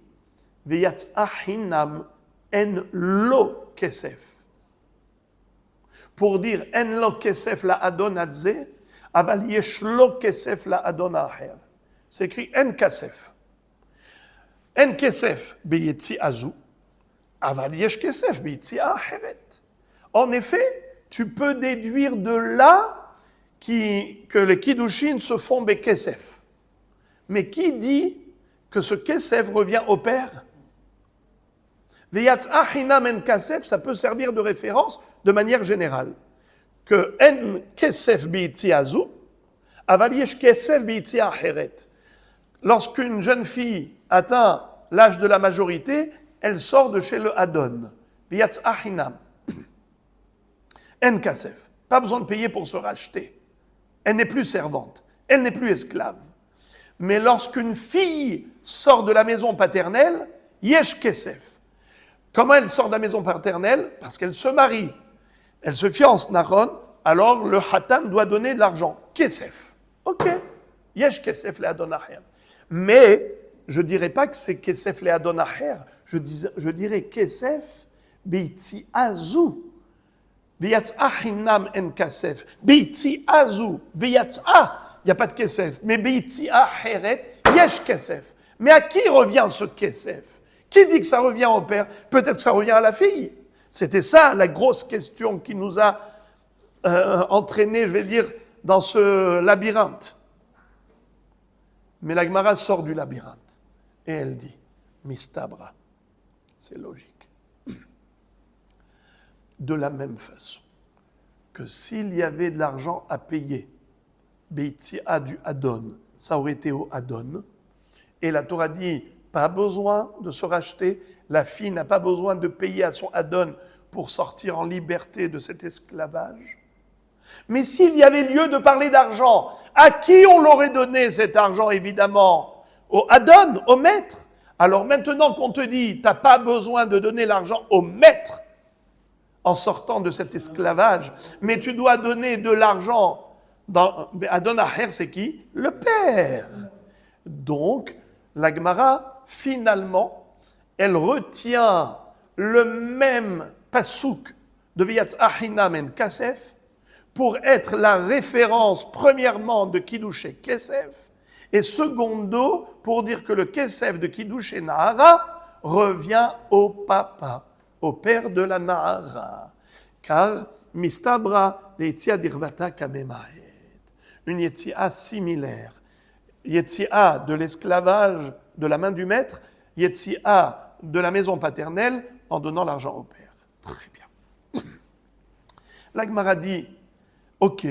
Veyatz Achinam en lo Kesef. Pour dire en lo Kesef la Adon Adze, aval yesh lo Kesef la Adon Acher. C'est écrit en kasef. En kesef beyetzi azou, aval yesh kesef beyetzi acheret. En effet, tu peux déduire de là que les kiddushin se font bekesef. Mais qui dit que ce kesef revient au père? Veyatz achinam en kasef, ça peut servir de référence de manière générale. Que en kesef beyetzi azou, aval yesh kesef beyetzi acheret. Lorsqu'une jeune fille atteint l'âge de la majorité, elle sort de chez le Adon. Biyatz achinam. En kasef. Pas besoin de payer pour se racheter. Elle n'est plus servante. Elle n'est plus esclave. Mais lorsqu'une fille sort de la maison paternelle, yesh kesef. Comment elle sort de la maison paternelle? Parce qu'elle se marie. Elle se fiance, Nahon. Alors le Hatan doit donner de l'argent. Kesef. Ok. Yesh kesef le Adon Acher. Mais je ne dirais pas que c'est Kesef le Adon Acher, je dirais Kesef beitzi azou. Beyatz achinam en kasef. Beitzi azou. Beyatz a. Il n'y a pas de Kesef. Mais beitzi acheret, yesh Kesef. Mais à qui revient ce Kesef? Qui dit que ça revient au père? Peut-être que ça revient à la fille. C'était ça la grosse question qui nous a entraînés, je vais dire, dans ce labyrinthe. Mais la Gemara sort du labyrinthe et elle dit Mistabra. C'est logique. De la même façon que s'il y avait de l'argent à payer, Beitzia du Adon, ça aurait été au Adon. Et la Torah dit pas besoin de se racheter, la fille n'a pas besoin de payer à son Adon pour sortir en liberté de cet esclavage. Mais s'il y avait lieu de parler d'argent, à qui on l'aurait donné cet argent, évidemment? Au Adon, au maître. Alors maintenant qu'on te dit, tu n'as pas besoin de donner l'argent au maître en sortant de cet esclavage, mais tu dois donner de l'argent. Adon Acher, c'est qui? Le père. Donc, la Gemara, finalement, elle retient le même pasouk de Veyatz Achinam en Kasef, pour être la référence, premièrement, de Kiddushé Kesef, et secondo, pour dire que le Kesef de Kiddushé Nahara revient au papa, au père de la Nahara. Car, Mistabra de Yetzia Dirvata Kamemahet, une Yetzia similaire. Yetzia de l'esclavage de la main du maître, Yetzia de la maison paternelle, en donnant l'argent au père. Très bien. La Gemara dit, ok,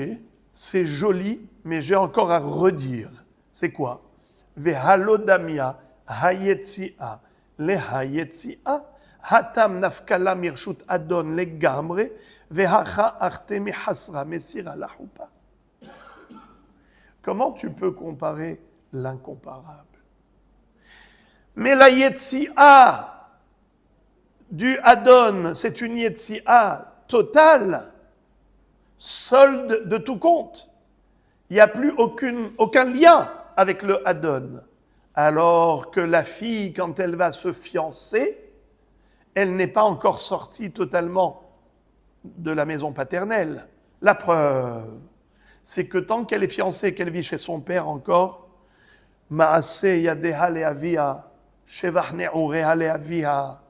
c'est joli, mais j'ai encore à redire. C'est quoi? Vehalodamia hayetzia le hayetzia Hatam nafkala mirshut adon legamre, vehacha arte mihasra mesira la choupa. Comment tu peux comparer l'incomparable? Mais la Yetsia du Adon, c'est une Yetsia totale, solde de tout compte. Il n'y a plus aucun lien avec le Adon. Alors que la fille, quand elle va se fiancer, elle n'est pas encore sortie totalement de la maison paternelle. La preuve, c'est que tant qu'elle est fiancée, qu'elle vit chez son père encore, Maase yadeha leavia, shevach ne'ureha leavia,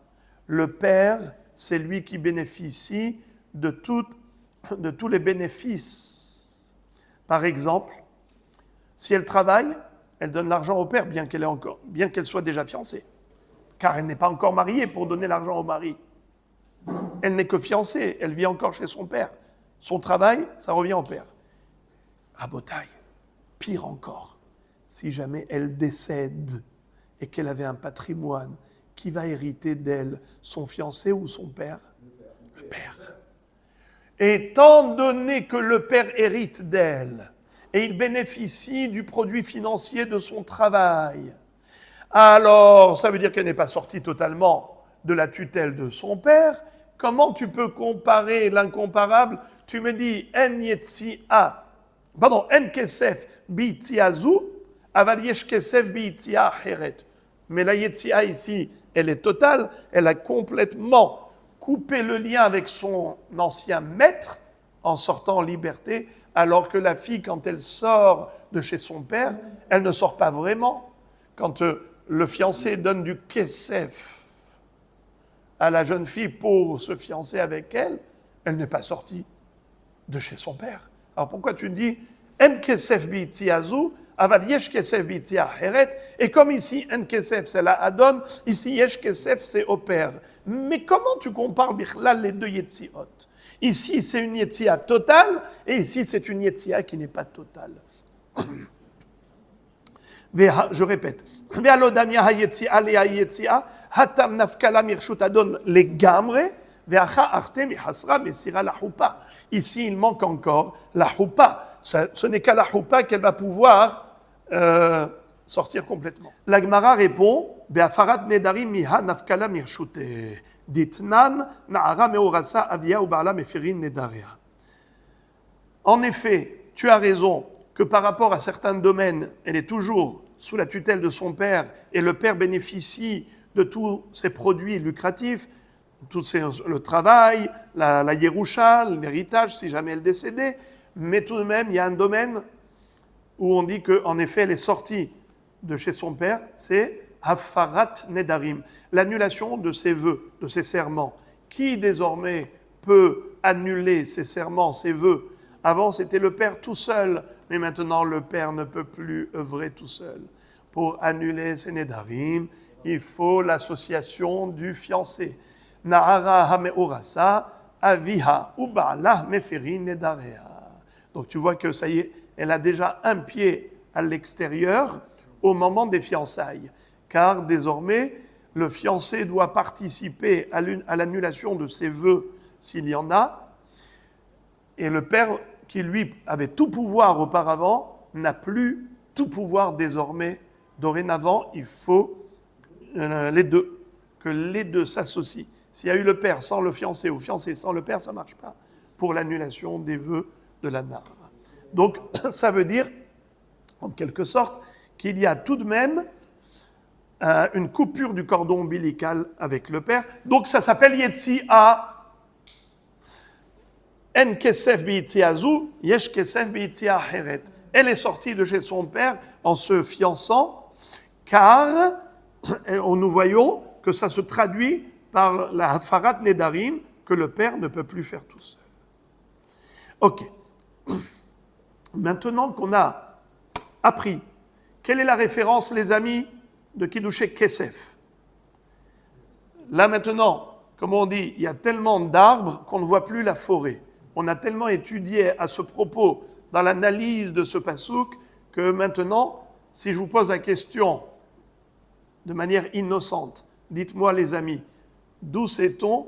le père, c'est lui qui bénéficie de tous les bénéfices. Par exemple, si elle travaille, elle donne l'argent au père, bien qu'elle soit déjà fiancée. Car elle n'est pas encore mariée pour donner l'argent au mari. Elle n'est que fiancée, elle vit encore chez son père. Son travail, ça revient au père. Rabotaï, pire encore, si jamais elle décède et qu'elle avait un patrimoine, qui va hériter d'elle, son fiancé ou son père? Le père. Étant donné que le père hérite d'elle, et il bénéficie du produit financier de son travail, alors ça veut dire qu'elle n'est pas sortie totalement de la tutelle de son père. Comment tu peux comparer l'incomparable? Tu me dis, en kesef bi'tziazu, aval yesh kesef bi'tzia heret. Mais la yetzia ici, elle est totale, elle a complètement coupé le lien avec son ancien maître en sortant en liberté, alors que la fille, quand elle sort de chez son père, elle ne sort pas vraiment. Quand le fiancé donne du kesef à la jeune fille pour se fiancer avec elle, elle n'est pas sortie de chez son père. Alors pourquoi tu dis en kesef bi'tziazu, aval yesh kesef bi'tzia heret, et comme ici en kesef c'est la adon, ici yesh kesef c'est au père. Mais comment tu compares bichlal les deux yetziot? Ici c'est une yetzia totale et ici c'est une yetzia qui n'est pas totale. Je répète, ici il manque encore la choupa. Ce n'est qu'à la choupa qu'elle va pouvoir sortir complètement. La Gemara répond, Be'afarat nedarim miha nafkala mirshute, ditnan na'ara meorasa avia ou ba'ala mefirin nedarea. En effet, tu as raison que par rapport à certains domaines, elle est toujours sous la tutelle de son père et le père bénéficie de tous ses produits lucratifs, le travail, la Yerusha, l'héritage si jamais elle décédait, mais tout de même il y a un domaine où on dit qu'en effet elle est sortie de chez son père, c'est Hafarat Nedarim, l'annulation de ses vœux, de ses serments. Qui désormais peut annuler ses serments, ses vœux? Avant c'était le père tout seul, mais maintenant le père ne peut plus œuvrer tout seul. Pour annuler ses Nedarim, il faut l'association du fiancé. Na'ara hameorasa aviha ou ba'ala mefirin nedarea. Donc tu vois que ça y est, elle a déjà un pied à l'extérieur au moment des fiançailles. Car désormais, le fiancé doit participer à l'annulation de ses vœux s'il y en a. Et le père, qui lui avait tout pouvoir auparavant, n'a plus tout pouvoir désormais. Dorénavant, il faut que les deux s'associent. S'il y a eu le père sans le fiancé ou fiancé sans le père, ça ne marche pas pour l'annulation des vœux de la nara. Donc, ça veut dire, en quelque sorte, qu'il y a tout de même une coupure du cordon ombilical avec le père. Donc, ça s'appelle Yetsia. En kesef bi'tziazu, yesh kesef bi'tzia heret. Elle est sortie de chez son père en se fiançant, car nous voyons que ça se traduit par la hafarat nedarim que le père ne peut plus faire tout seul. Ok. Maintenant qu'on a appris quelle est la référence, les amis, de Kiddushay Kesef. Là maintenant, comme on dit, il y a tellement d'arbres qu'on ne voit plus la forêt. On a tellement étudié à ce propos dans l'analyse de ce pasouk que maintenant, si je vous pose la question de manière innocente, dites-moi les amis, d'où sait-on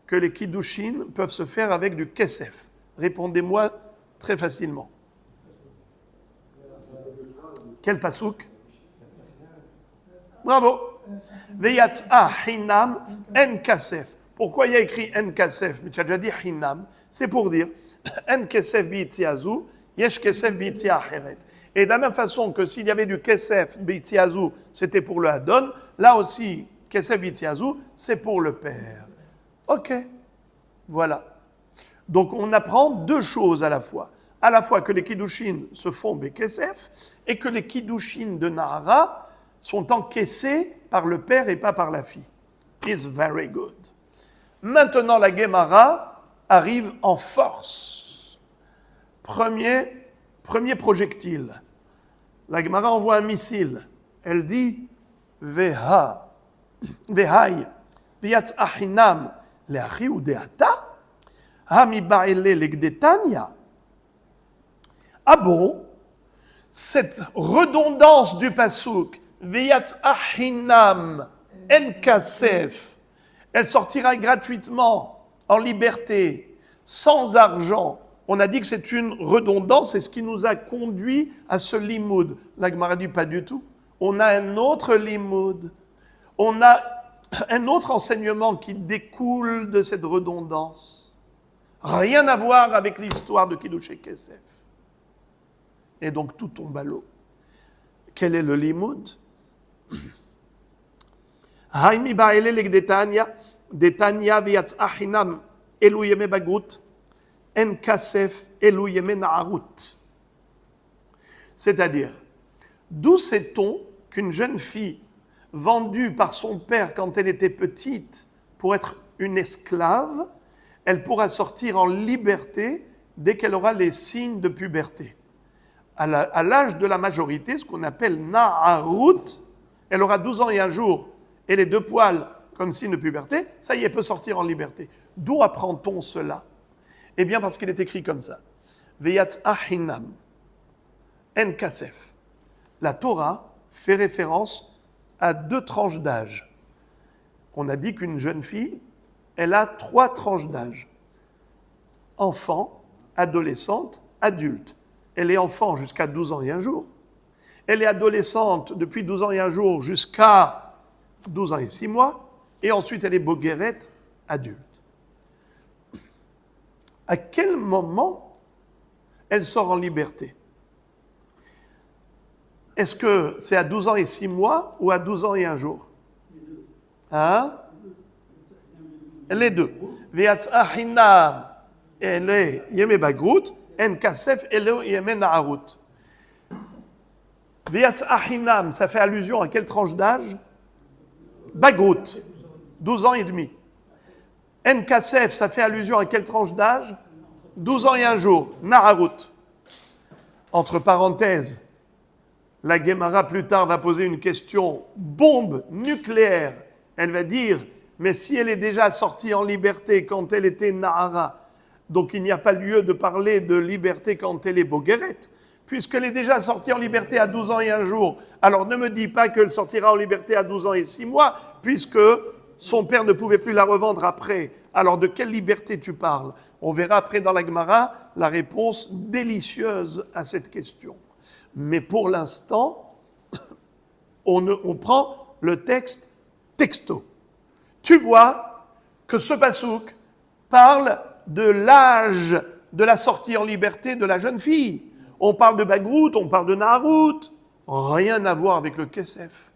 que les kiddushin peuvent se faire avec du kesef? Répondez-moi très facilement. Quel pasouk? Bravo. Veyatsa hinam en kasef. Pourquoi il y a écrit en kasef? Mais tu as déjà dit hinam. C'est pour dire en kesef bi'itziazu, yesh kesef bi'itziah acheret. Et de la même façon que s'il y avait du kesef bi'itziazu, c'était pour le hadon, là aussi, kesef bi'itziazu, c'est pour le père. Ok, voilà. Donc on apprend deux choses à la fois que les kiddushin se font bekesef et que les kiddushin de Nahara sont encaissés par le père et pas par la fille. It's very good. Maintenant, la Gemara arrive en force. Premier projectile. La Gemara envoie un missile. Elle dit Vehai, Viatz Achinam, Leachi ou Deata, Hami Baile Legdetania. Ah bon? Cette redondance du pasouk, Veyatz Achinam en kasef, elle sortira gratuitement, en liberté, sans argent. On a dit que c'est une redondance, c'est ce qui nous a conduit à ce limoud. La Gemara dit pas du tout. On a un autre limoud. On a un autre enseignement qui découle de cette redondance. Rien à voir avec l'histoire de Kiddush et Kesef. Et donc tout tombe à l'eau. Quel est le limoud? Haimi ba'ele legdetania, detania viatz achinam elu yeme bagrut, en kasef elu yeme na'arut. C'est-à-dire, d'où sait-on qu'une jeune fille vendue par son père quand elle était petite pour être une esclave, elle pourra sortir en liberté dès qu'elle aura les signes de puberté. À l'âge de la majorité, ce qu'on appelle na'arut, elle aura 12 ans et un jour, et les deux poils comme signe de puberté, ça y est, elle peut sortir en liberté. D'où apprend-on cela? Eh bien, parce qu'il est écrit comme ça. Veyatz achinam en kasef. La Torah fait référence à deux tranches d'âge. On a dit qu'une jeune fille, elle a 3 tranches d'âge. Enfant, adolescente, adulte. Elle est enfant jusqu'à 12 ans et un jour. Elle est adolescente depuis 12 ans et un jour jusqu'à 12 ans et 6 mois. Et ensuite, elle est boguerette, adulte. À quel moment elle sort en liberté? Est-ce que c'est à 12 ans et 6 mois ou à 12 ans et un jour? Hein? Les deux. Ve'atz achinam ele yeme bagrut, en kasef ele yeme na'arut. Ve'atz achinam, ça fait allusion à quelle tranche d'âge? Bagrut, 12 ans et demi. En kasef, ça fait allusion à quelle tranche d'âge? 12 ans et un jour. Na'arut. Entre parenthèses, la Gemara plus tard va poser une question bombe nucléaire. Elle va dire, mais si elle est déjà sortie en liberté quand elle était Nahara, donc il n'y a pas lieu de parler de liberté quand elle est boguerette, puisqu'elle est déjà sortie en liberté à 12 ans et un jour. Alors ne me dis pas qu'elle sortira en liberté à 12 ans et 6 mois, puisque son père ne pouvait plus la revendre après. Alors de quelle liberté tu parles? On verra après dans la Gemara la réponse délicieuse à cette question. Mais pour l'instant, on prend le texte texto. Tu vois que ce pasouk parle de l'âge de la sortie en liberté de la jeune fille. On parle de Bagrout, on parle de Na'arut. Rien à voir avec le Kesef.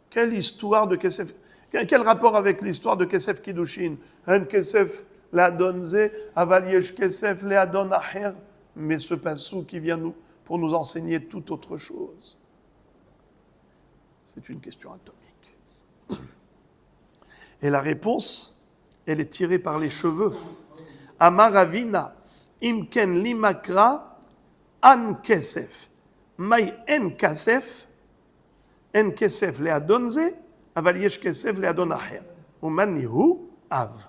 Quelle histoire de Kesef? Quel rapport avec l'histoire de Kesef Kiddushin? Un Kesef le'adonze, aval yesh Kesef le'adon acher. Mais ce pasouk qui vient pour nous enseigner toute autre chose. C'est une question atomique. Et la réponse, elle est tirée par les cheveux. Amaravina, imken limakra, an kesef. Mai en kasef le'adonze, aval yesh kesef le'adon acher. Umanihu av.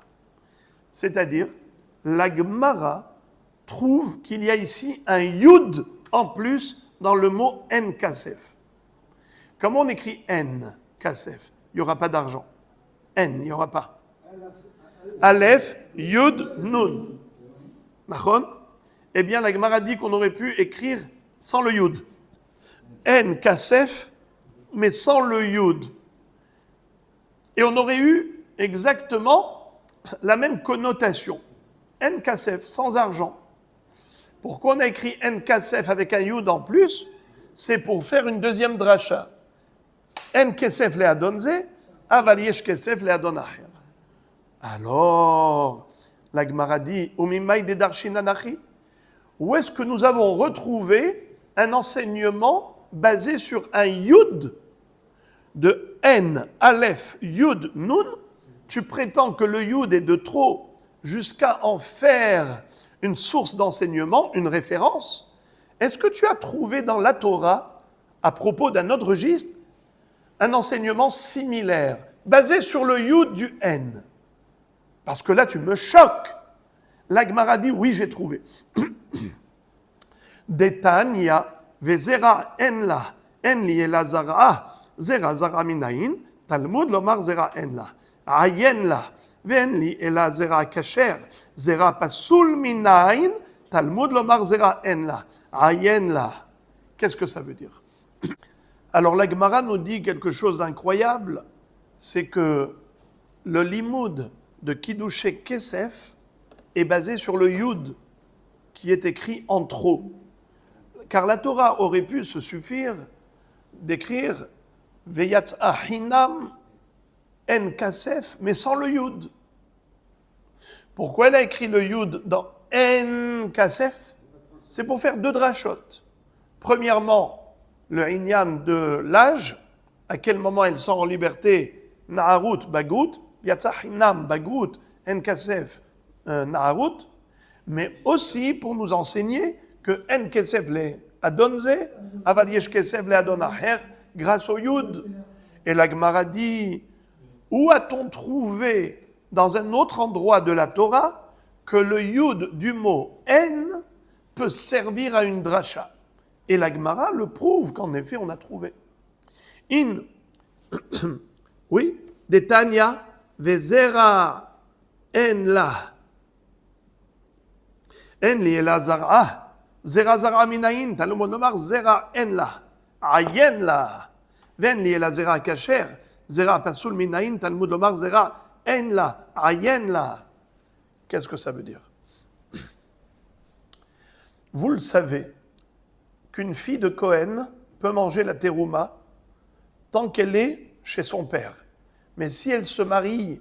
C'est-à-dire, la Gemara trouve qu'il y a ici un yud en plus dans le mot en kasef. Comment on écrit en kasef? Il n'y aura pas d'argent. En, il n'y aura pas. Aleph, Yud, Nun. Nachon? Eh bien, la Gemara dit qu'on aurait pu écrire sans le Yud. En Kasef, mais sans le Yud. Et on aurait eu exactement la même connotation. En Kasef, sans argent. Pourquoi on a écrit En Kasef avec un Yud en plus? C'est pour faire une deuxième dracha. En Kesef le Adonze, aval yesh Kesef le Adon acher. Alors, la Gemara dit, Umimai de Darshinanachi, où est-ce que nous avons retrouvé un enseignement basé sur un Yud de N, Aleph, Yud, Nun? Tu prétends que le Yud est de trop jusqu'à en faire une source d'enseignement, une référence. Est-ce que tu as trouvé dans la Torah, à propos d'un autre registre, un enseignement similaire, basé sur le Yud du N? Parce que là, tu me choques. La Gemara dit, oui, j'ai trouvé. Detania, vezera en la, en li elazara, zera zara minayin, Talmud lomar zera en la, ayen la, ven li elazera kasher, zera pasul minayin, Talmud lomar zera en la, ayen la. Qu'est-ce que ça veut dire? Alors la Gemara nous dit quelque chose d'incroyable, c'est que le limoud de Kiddushay Kesef est basé sur le Yud, qui est écrit en trop. Car la Torah aurait pu se suffire d'écrire Veyatza Hinam En Kasef, mais sans le Yud. Pourquoi elle a écrit le Yud dans En Kasef? C'est pour faire deux drachot. Premièrement, le Inyan de l'âge, à quel moment elle sort en liberté, Na'arut, Bagout, Yatza Hinam, Bagout, En Kasef, Na'arut, mais aussi pour nous enseigner que En Kesef le Adonze, Aval Yesh Kesef le Adon acher, grâce au Yud. Et la Gemara dit, où a-t-on trouvé dans un autre endroit de la Torah que le Yud du mot En peut servir à une dracha? Et la Gemara le prouve qu'en effet on a trouvé. Oui, Detania, Vezera En la. En li elazara, zera zara minayin, Talmud lomar zera en la, ayen la. Ven li elazera kasher, zera pasul minayin, Talmud lomar zera en la, ayen la. Qu'est-ce que ça veut dire? Vous le savez, qu'une fille de Cohen peut manger la terouma tant qu'elle est chez son père. Mais si elle se marie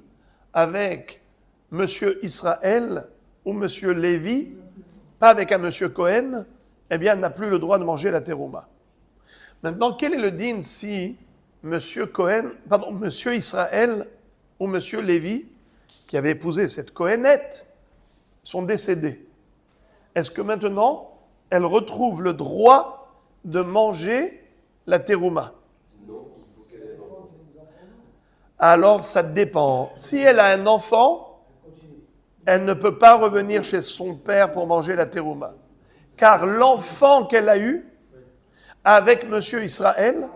avec monsieur Israël ou monsieur Lévi, pas avec un monsieur Cohen, eh bien, elle n'a plus le droit de manger la terouma. Maintenant, quel est le din si monsieur Israël ou monsieur Lévi, qui avait épousé cette Cohenette, sont décédés? Est-ce que maintenant, elle retrouve le droit de manger la terouma? Alors, ça dépend. Si elle a un enfant, elle ne peut pas revenir chez son père pour manger la terouma. Car l'enfant qu'elle a eu avec monsieur Israël,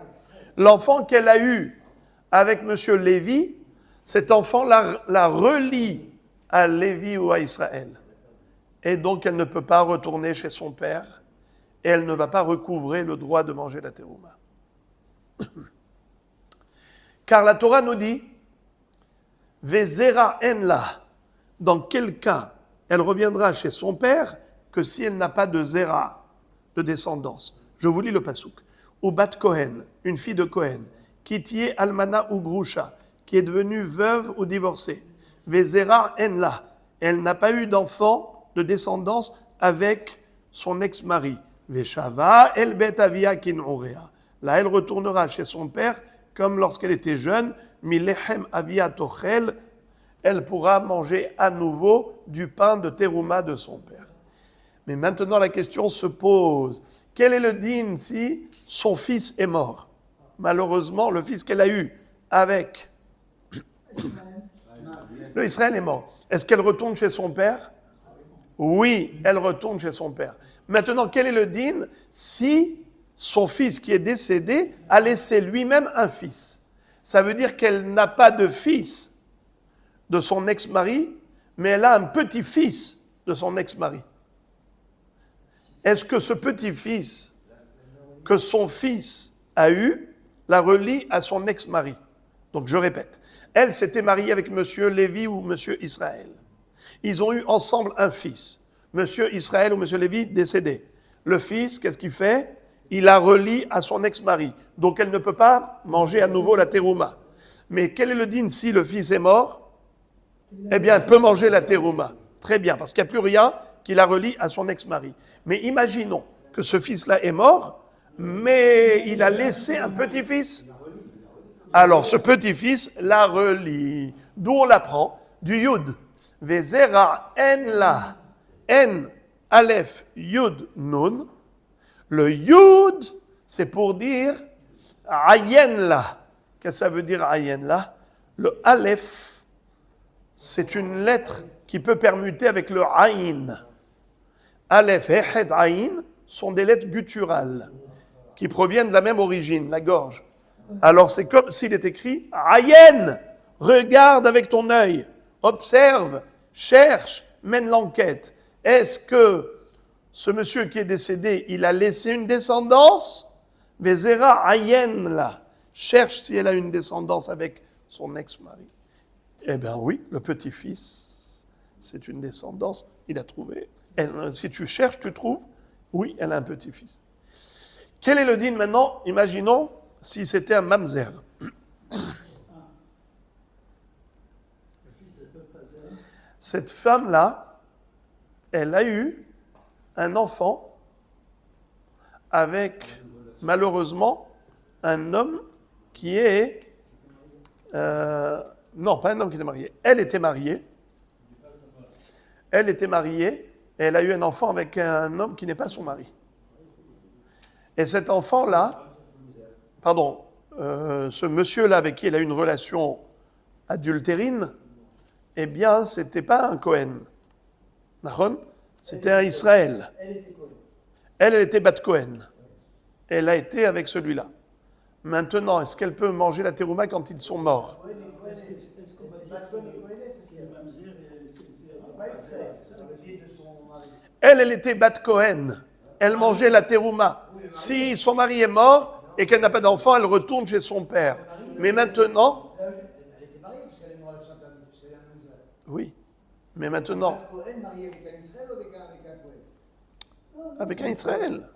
l'enfant qu'elle a eu avec monsieur Lévi, cet enfant la relie à Lévi ou à Israël. Et donc, elle ne peut pas retourner chez son père et elle ne va pas recouvrer le droit de manger la terouma. Car la Torah nous dit « Vezera en la » dans quel cas elle reviendra chez son père que si elle n'a pas de zera, de descendance. Je vous lis le pasouk. Ou bat Kohen, une fille de Kohen, qui tié almana ou grusha, qui est devenue veuve ou divorcée. Vezera en la, elle n'a pas eu d'enfant, de descendance avec son ex-mari. Veshava el bet avia kin'urea. Là, elle retournera chez son père comme lorsqu'elle était jeune. Milechem avia tochel. Elle pourra manger à nouveau du pain de terouma de son père. Mais maintenant, la question se pose. Quel est le din si son fils est mort? Malheureusement, le fils qu'elle a eu avec le Israël est mort. Est-ce qu'elle retourne chez son père? Oui, elle retourne chez son père. Maintenant, quel est le din si son fils qui est décédé a laissé lui-même un fils? Ça veut dire qu'elle n'a pas de fils de son ex-mari, mais elle a un petit-fils de son ex-mari. Est-ce que ce petit-fils que son fils a eu la relie à son ex-mari? Donc je répète, elle s'était mariée avec monsieur Lévi ou monsieur Israël. Ils ont eu ensemble un fils. Monsieur Israël ou monsieur Lévi décédé. Le fils, qu'est-ce qu'il fait? Il la relie à son ex-mari. Donc elle ne peut pas manger à nouveau la terouma. Mais quel est le din si le fils est mort? Eh bien, elle peut manger la terouma. Très bien, parce qu'il n'y a plus rien qui la relie à son ex-mari. Mais imaginons que ce fils-là est mort, mais il a laissé un petit-fils. Alors, ce petit-fils la relie. D'où on l'apprend? Du yud. Vezera en la. En, aleph, yud, nun. Le yud, c'est pour dire ayen la. Qu'est-ce que ça veut dire ayen la? Le aleph, c'est une lettre qui peut permuter avec le aïn. Aleph et het aïn sont des lettres gutturales qui proviennent de la même origine, la gorge. Alors c'est comme s'il est écrit ayen, regarde avec ton œil, observe, cherche, mène l'enquête. Est-ce que ce monsieur qui est décédé, il a laissé une descendance? Vezera ayen la. Cherche si elle a une descendance avec son ex-mari. Eh bien oui, le petit-fils, c'est une descendance, il a trouvé. Si tu cherches, tu trouves. Oui, elle a un petit-fils. Quel est le din maintenant? Imaginons si c'était un mamzer. Cette femme-là, elle a eu un enfant avec, malheureusement, un homme qui est... non, pas un homme qui était marié. Elle était mariée. Elle était mariée et elle a eu un enfant avec un homme qui n'est pas son mari. Et cet enfant-là, pardon, ce monsieur-là avec qui elle a eu une relation adultérine, eh bien, c'était pas un Cohen. C'était un Israël. Elle était Bat Cohen. Elle a été avec celui-là. Maintenant, est-ce qu'elle peut manger la terouma quand ils sont morts? Elle était Bat Cohen. Elle mangeait la terouma. Si son mari est mort et qu'elle n'a pas d'enfant, elle retourne chez son père. Mais maintenant... Oui, mais maintenant... Avec un Israël.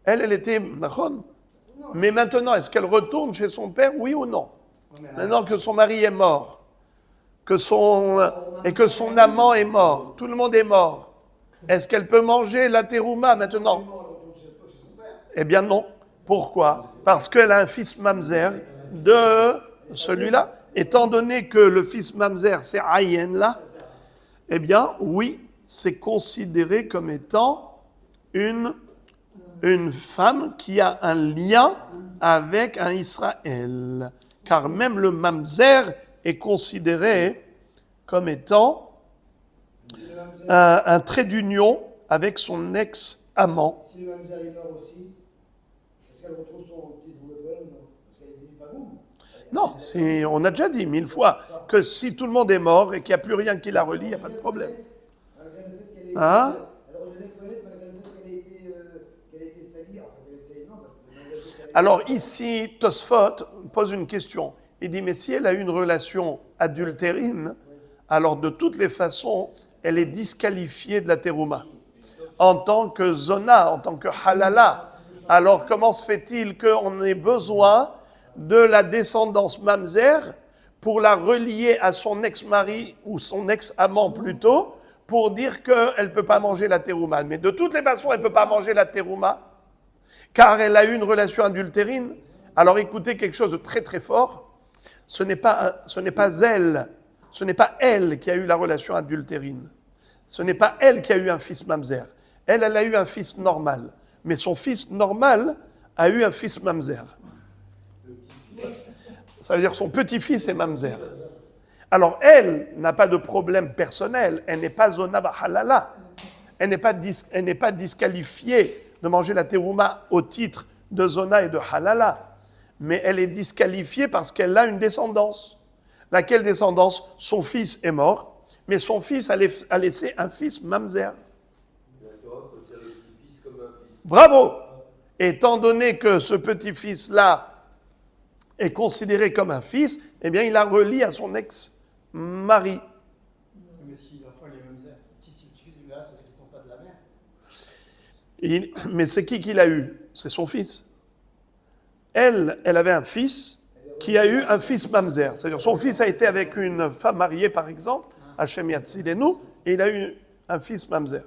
Elle était Nahon. Mais maintenant, est-ce qu'elle retourne chez son père, oui ou non? Maintenant que son mari est mort, et que son amant est mort, tout le monde est mort, est-ce qu'elle peut manger la terouma maintenant? Eh bien non. Pourquoi? Parce qu'elle a un fils mamzer de celui-là. Étant donné que le fils mamzer, c'est Ayen là, eh bien oui, c'est considéré comme étant une femme qui a un lien avec un Israël. Car même le mamzer est considéré comme étant un trait d'union avec son ex-amant. Si le mamzer est mort aussi, est-ce qu'elle retrouve son titre de poème? Parce qu'elle est devenue pas boum. Non, on a déjà dit 1000 fois que si tout le monde est mort et qu'il n'y a plus rien qui la relie, il n'y a pas de problème. Hein? Alors ici, Tosfot pose une question. Il dit, mais si elle a eu une relation adultérine, alors de toutes les façons, elle est disqualifiée de la terouma. En tant que zona, en tant que halala. Alors comment se fait-il qu'on ait besoin de la descendance mamzer pour la relier à son ex-mari ou son ex-amant plutôt, pour dire qu'elle ne peut pas manger la terouma? Mais de toutes les façons, elle ne peut pas manger la terouma, car elle a eu une relation adultérine. Alors écoutez quelque chose de très très fort, ce n'est pas elle qui a eu la relation adultérine, ce n'est pas elle qui a eu un fils mamzer, elle a eu un fils normal, mais son fils normal a eu un fils mamzer. Ça veut dire que son petit-fils est mamzer. Alors elle n'a pas de problème personnel, elle n'est pas zona halala, elle n'est pas disqualifiée de manger la terouma au titre de zona et de halala, mais elle est disqualifiée parce qu'elle a une descendance. Laquelle descendance? Son fils est mort, mais son fils a laissé un fils mamzer. Bravo! Étant donné que ce petit-fils-là est considéré comme un fils, eh bien, il a relié à son ex-mari. Mais si l'enfant est mamzer, si le fils là, ça ne tombe pas de la mère. Mais c'est qui l'a eu? C'est son fils. Elle avait un fils qui a eu un fils mamzer. C'est-à-dire son fils a été avec une femme mariée, par exemple, Hachem Yatzilenu, et il a eu un fils mamzer.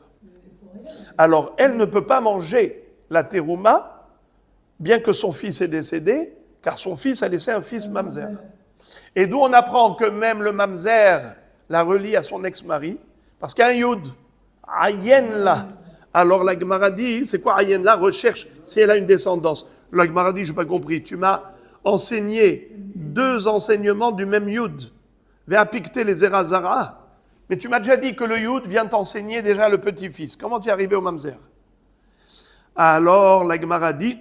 Alors, elle ne peut pas manger la terouma, bien que son fils est décédé, car son fils a laissé un fils mamzer. Et d'où on apprend que même le mamzer la relie à son ex-mari, parce qu'un yud, ayen la. Alors la Gemara dit, c'est quoi ayen la? Recherche si elle a une descendance. La Gemara dit, je n'ai pas compris, tu m'as enseigné 2 enseignements du même yud. Va piqueter les erazara. Mais tu m'as déjà dit que le yud vient t'enseigner déjà le petit-fils. Comment tu es arrivé au mamzer? Alors la Gemara dit,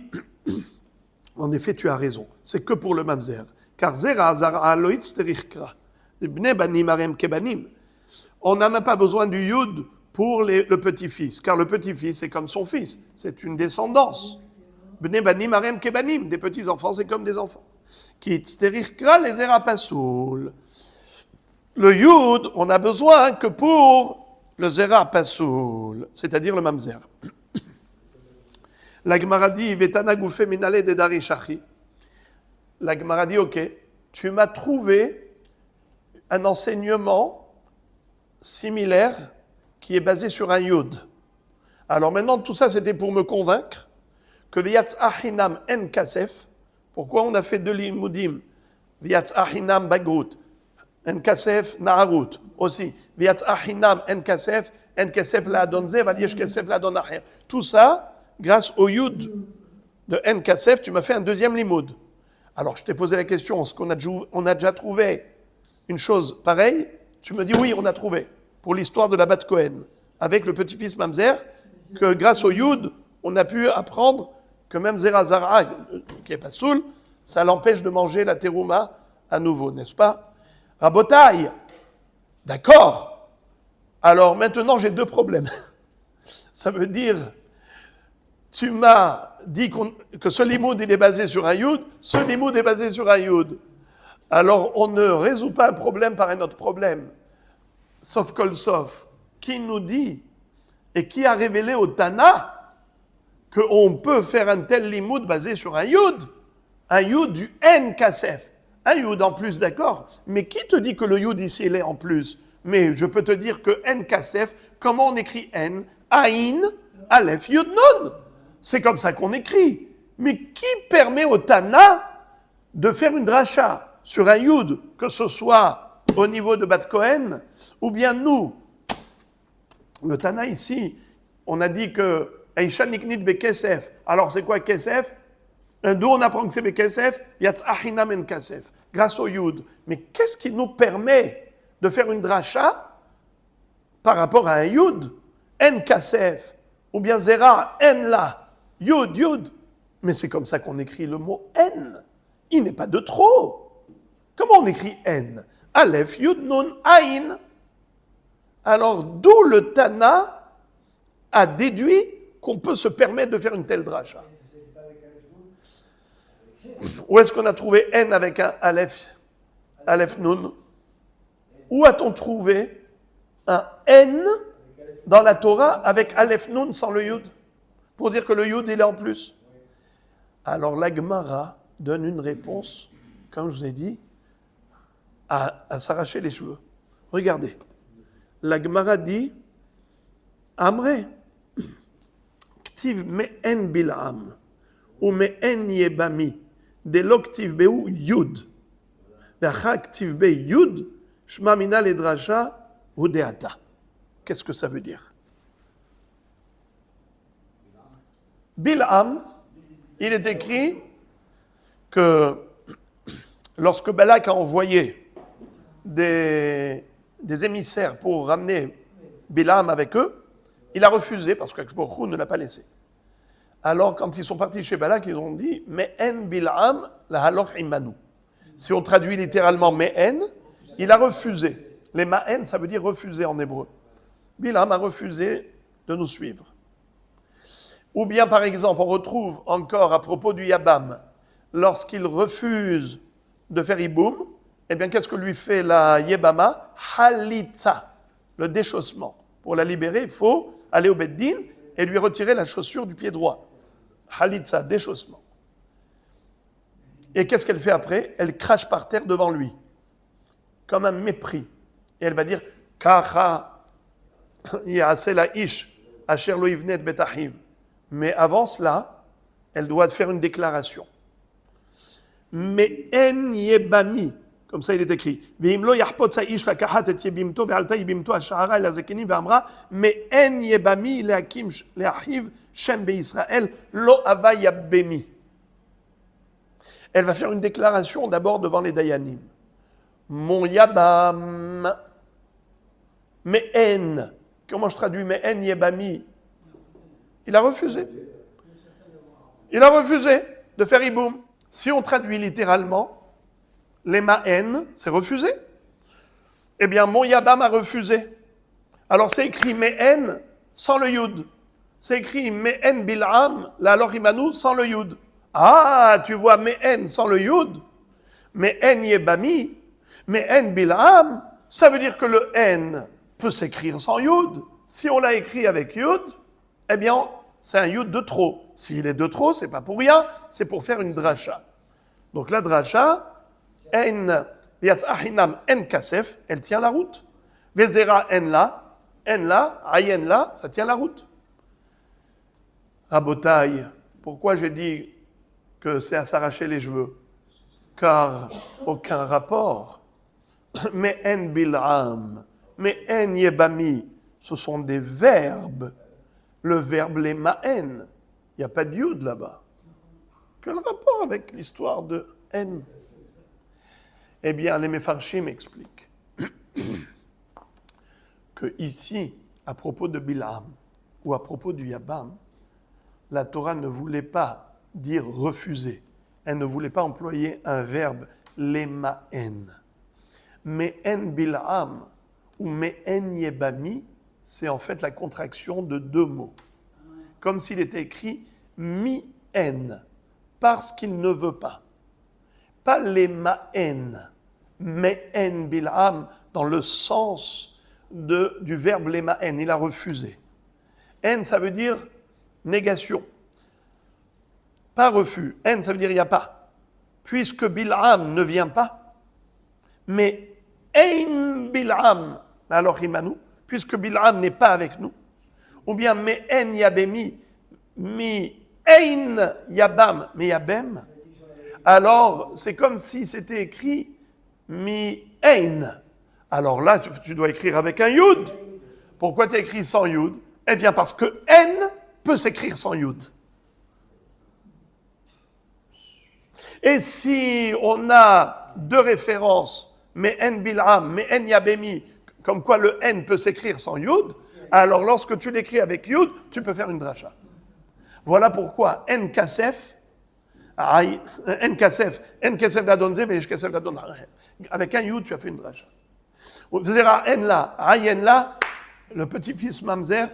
en effet, tu as raison. C'est que pour le mamzer. Car zerazara loitz terichkra. On n'a même pas besoin du yud pour le petit-fils, car le petit-fils est comme son fils. C'est une descendance. Bne banim arem kebanim. Des petits-enfants, c'est comme des enfants. Ki terichkra les erapasoul. Le yud, on n'a besoin que pour le zera pasoul, c'est-à-dire le mamzer. La Gemara dit, Vetana goufé minale de darishachi. La Gemara dit, ok, tu m'as trouvé un enseignement similaire qui est basé sur un yud. Alors maintenant, tout ça, c'était pour me convaincre que V'yatz ahinam en kasef. Pourquoi on a fait 2 limudim? V'yatz ahinam bagrut. En kasef na'arut aussi. V'yatz ahinam en kasef la adonze, v'yesh kasef la adon acher. Tout ça, grâce au yud de en kasef, tu m'as fait un 2e limoud. Alors je t'ai posé la question, est-ce qu'on a déjà trouvé une chose pareille? Tu me dis oui, on a trouvé. Pour l'histoire de la Bat Cohen, avec le petit-fils Mamzer, que grâce au yud, on a pu apprendre que même Zerazara, qui n'est pas soul, ça l'empêche de manger la terouma à nouveau, n'est-ce pas? Rabotaï, d'accord. Alors maintenant, j'ai 2 problèmes. Ça veut dire, tu m'as dit que ce limoud, il est basé sur un yud, ce limoud est basé sur un yud. Alors, on ne résout pas un problème par un autre problème. Sauf kol sof, qui nous dit et qui a révélé au Tana qu'on peut faire un tel limoud basé sur un yud du en kasef. Un yud en plus, d'accord, mais qui te dit que le yud ici, il est en plus? Mais je peux te dire que en kasef, comment on écrit en? Aïn, alef, yud, nun. C'est comme ça qu'on écrit. Mais qui permet au Tana de faire une dracha sur un yud, que ce soit au niveau de Bat Cohen, ou bien nous? Le Tana ici, on a dit que Aïcha niknit be kesef. Alors c'est quoi kesef? D'où on apprend que c'est be kesef? Yatz ahinam en kesef. Grâce au yud. Mais qu'est-ce qui nous permet de faire une dracha par rapport à un yud? En kasef. Ou bien zera en la. Yud. Mais c'est comme ça qu'on écrit le mot en. Il n'est pas de trop. Comment on écrit en? Aleph, yud, nun, aïn. Alors, d'où le Tana a déduit qu'on peut se permettre de faire une telle dracha. Où est-ce qu'on a trouvé n avec un aleph nun? Où a-t-on trouvé un n dans la Torah avec aleph nun sans le yud? Pour dire que le yud, il est en plus. Alors, la Gemara donne une réponse, comme je vous ai dit, à s'arracher les cheveux. Regardez. La Gemara dit, Amre, ktiv me'en bil'am, ou me'en yebami, de lo ktiv be'u yud, ve'acha ktiv be yud, shma mina ledrasha ou deata. Qu'est-ce que ça veut dire? Bil'am, il est écrit que lorsque Balak a envoyé des émissaires pour ramener Bilam avec eux, il a refusé parce qu'Akshborchou ne l'a pas laissé. Alors, quand ils sont partis chez Balak, ils ont dit « Me'en Bilam la haloch imanu ». Si on traduit littéralement « Me'en », Il a refusé. Les ma'en, ça veut dire refuser en hébreu. Bilam a refusé de nous suivre. Ou bien, par exemple, on retrouve encore à propos du Yabam, lorsqu'il refuse de faire Iboum, eh bien, qu'est-ce que lui fait la Yebama? Halitza, le déchaussement. Pour la libérer, il faut aller au Beddin et lui retirer la chaussure du pied droit. Halitza, déchaussement. Et qu'est-ce qu'elle fait après? Elle crache par terre devant lui, comme un mépris. Et elle va dire Kacha ya'aseh la'ish asher lo yivne et bet achiv. Mais avant cela, elle doit faire une déclaration. Mais en yebami, comme ça il est écrit, ve'im lo yahpot sa'ish lakahat et yebimto ve'alta yebimto hashara el azekeni ve'amra, mais en yebami le'akim le'achiv shem be'Israël lo ava yabbemi. Elle va faire une déclaration d'abord devant les Dayanim. Mon Yabam, mais en, comment je traduis mais en Yebami? Il a refusé. Il a refusé de faire Iboum. Si on traduit littéralement, les ma'en, c'est refusé. Eh bien, mon Yabam a refusé. Alors c'est écrit me'en sans le yud. C'est écrit me'en bil'am, la lorimanu sans le yud. Ah, tu vois me'en sans le yud, me'en yebami, me'en bil'am, ça veut dire que le en peut s'écrire sans yud. Si on l'a écrit avec yud, eh bien, c'est un yud de trop. S'il est de trop, c'est pas pour rien, c'est pour faire une dracha. Donc la dracha, en yatz'ahinam en kasef, elle tient la route. Vezera en la, ayen la, ça tient la route. Rabotaï, pourquoi j'ai dit que c'est à s'arracher les cheveux? Car aucun rapport. Mais en bil'am, mais en yebami, ce sont des verbes. Le verbe les ma'en, il n'y a pas de yud là-bas. Quel rapport avec l'histoire de en? Eh bien, les Mefarshim expliquent que ici, à propos de Bil'am ou à propos du Yabam, la Torah ne voulait pas dire refuser. Elle ne voulait pas employer un verbe lema'en. Me'en bil'am ou me'en yebami, c'est en fait la contraction de deux mots. Comme s'il était écrit mi-en, parce qu'il ne veut pas. Pas lema'en, me'en bil'am, dans le sens du verbe lema'en. Il a refusé. En, ça veut dire négation. Pas refus. En, ça veut dire il n'y a pas. Puisque Bil'am ne vient pas, mais Ein Bil'am, alors Imanu, puisque Bil'am n'est pas avec nous, ou bien mais En Yabemi, mi Ein Yabam, mais Yabem, alors c'est comme si c'était écrit mi Ein. Alors là, tu dois écrire avec un Yud. Pourquoi tu as écrit sans Yud? Eh bien parce que En peut s'écrire sans Yud. Et si on a deux références, mais en bil'am, mais en yabemi, comme quoi le n peut s'écrire sans yud, alors lorsque tu l'écris avec yud, tu peux faire une dracha. Voilà pourquoi en kasef d'adonze, mais kasef d'adon. Avec un yud, tu as fait une dracha. Vous verrez en là, ayen là, le petit-fils mamzer,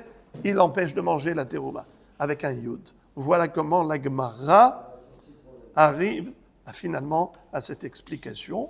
il empêche de manger la terouma avec un yud. Voilà comment la Gemara arrive finalement à cette explication.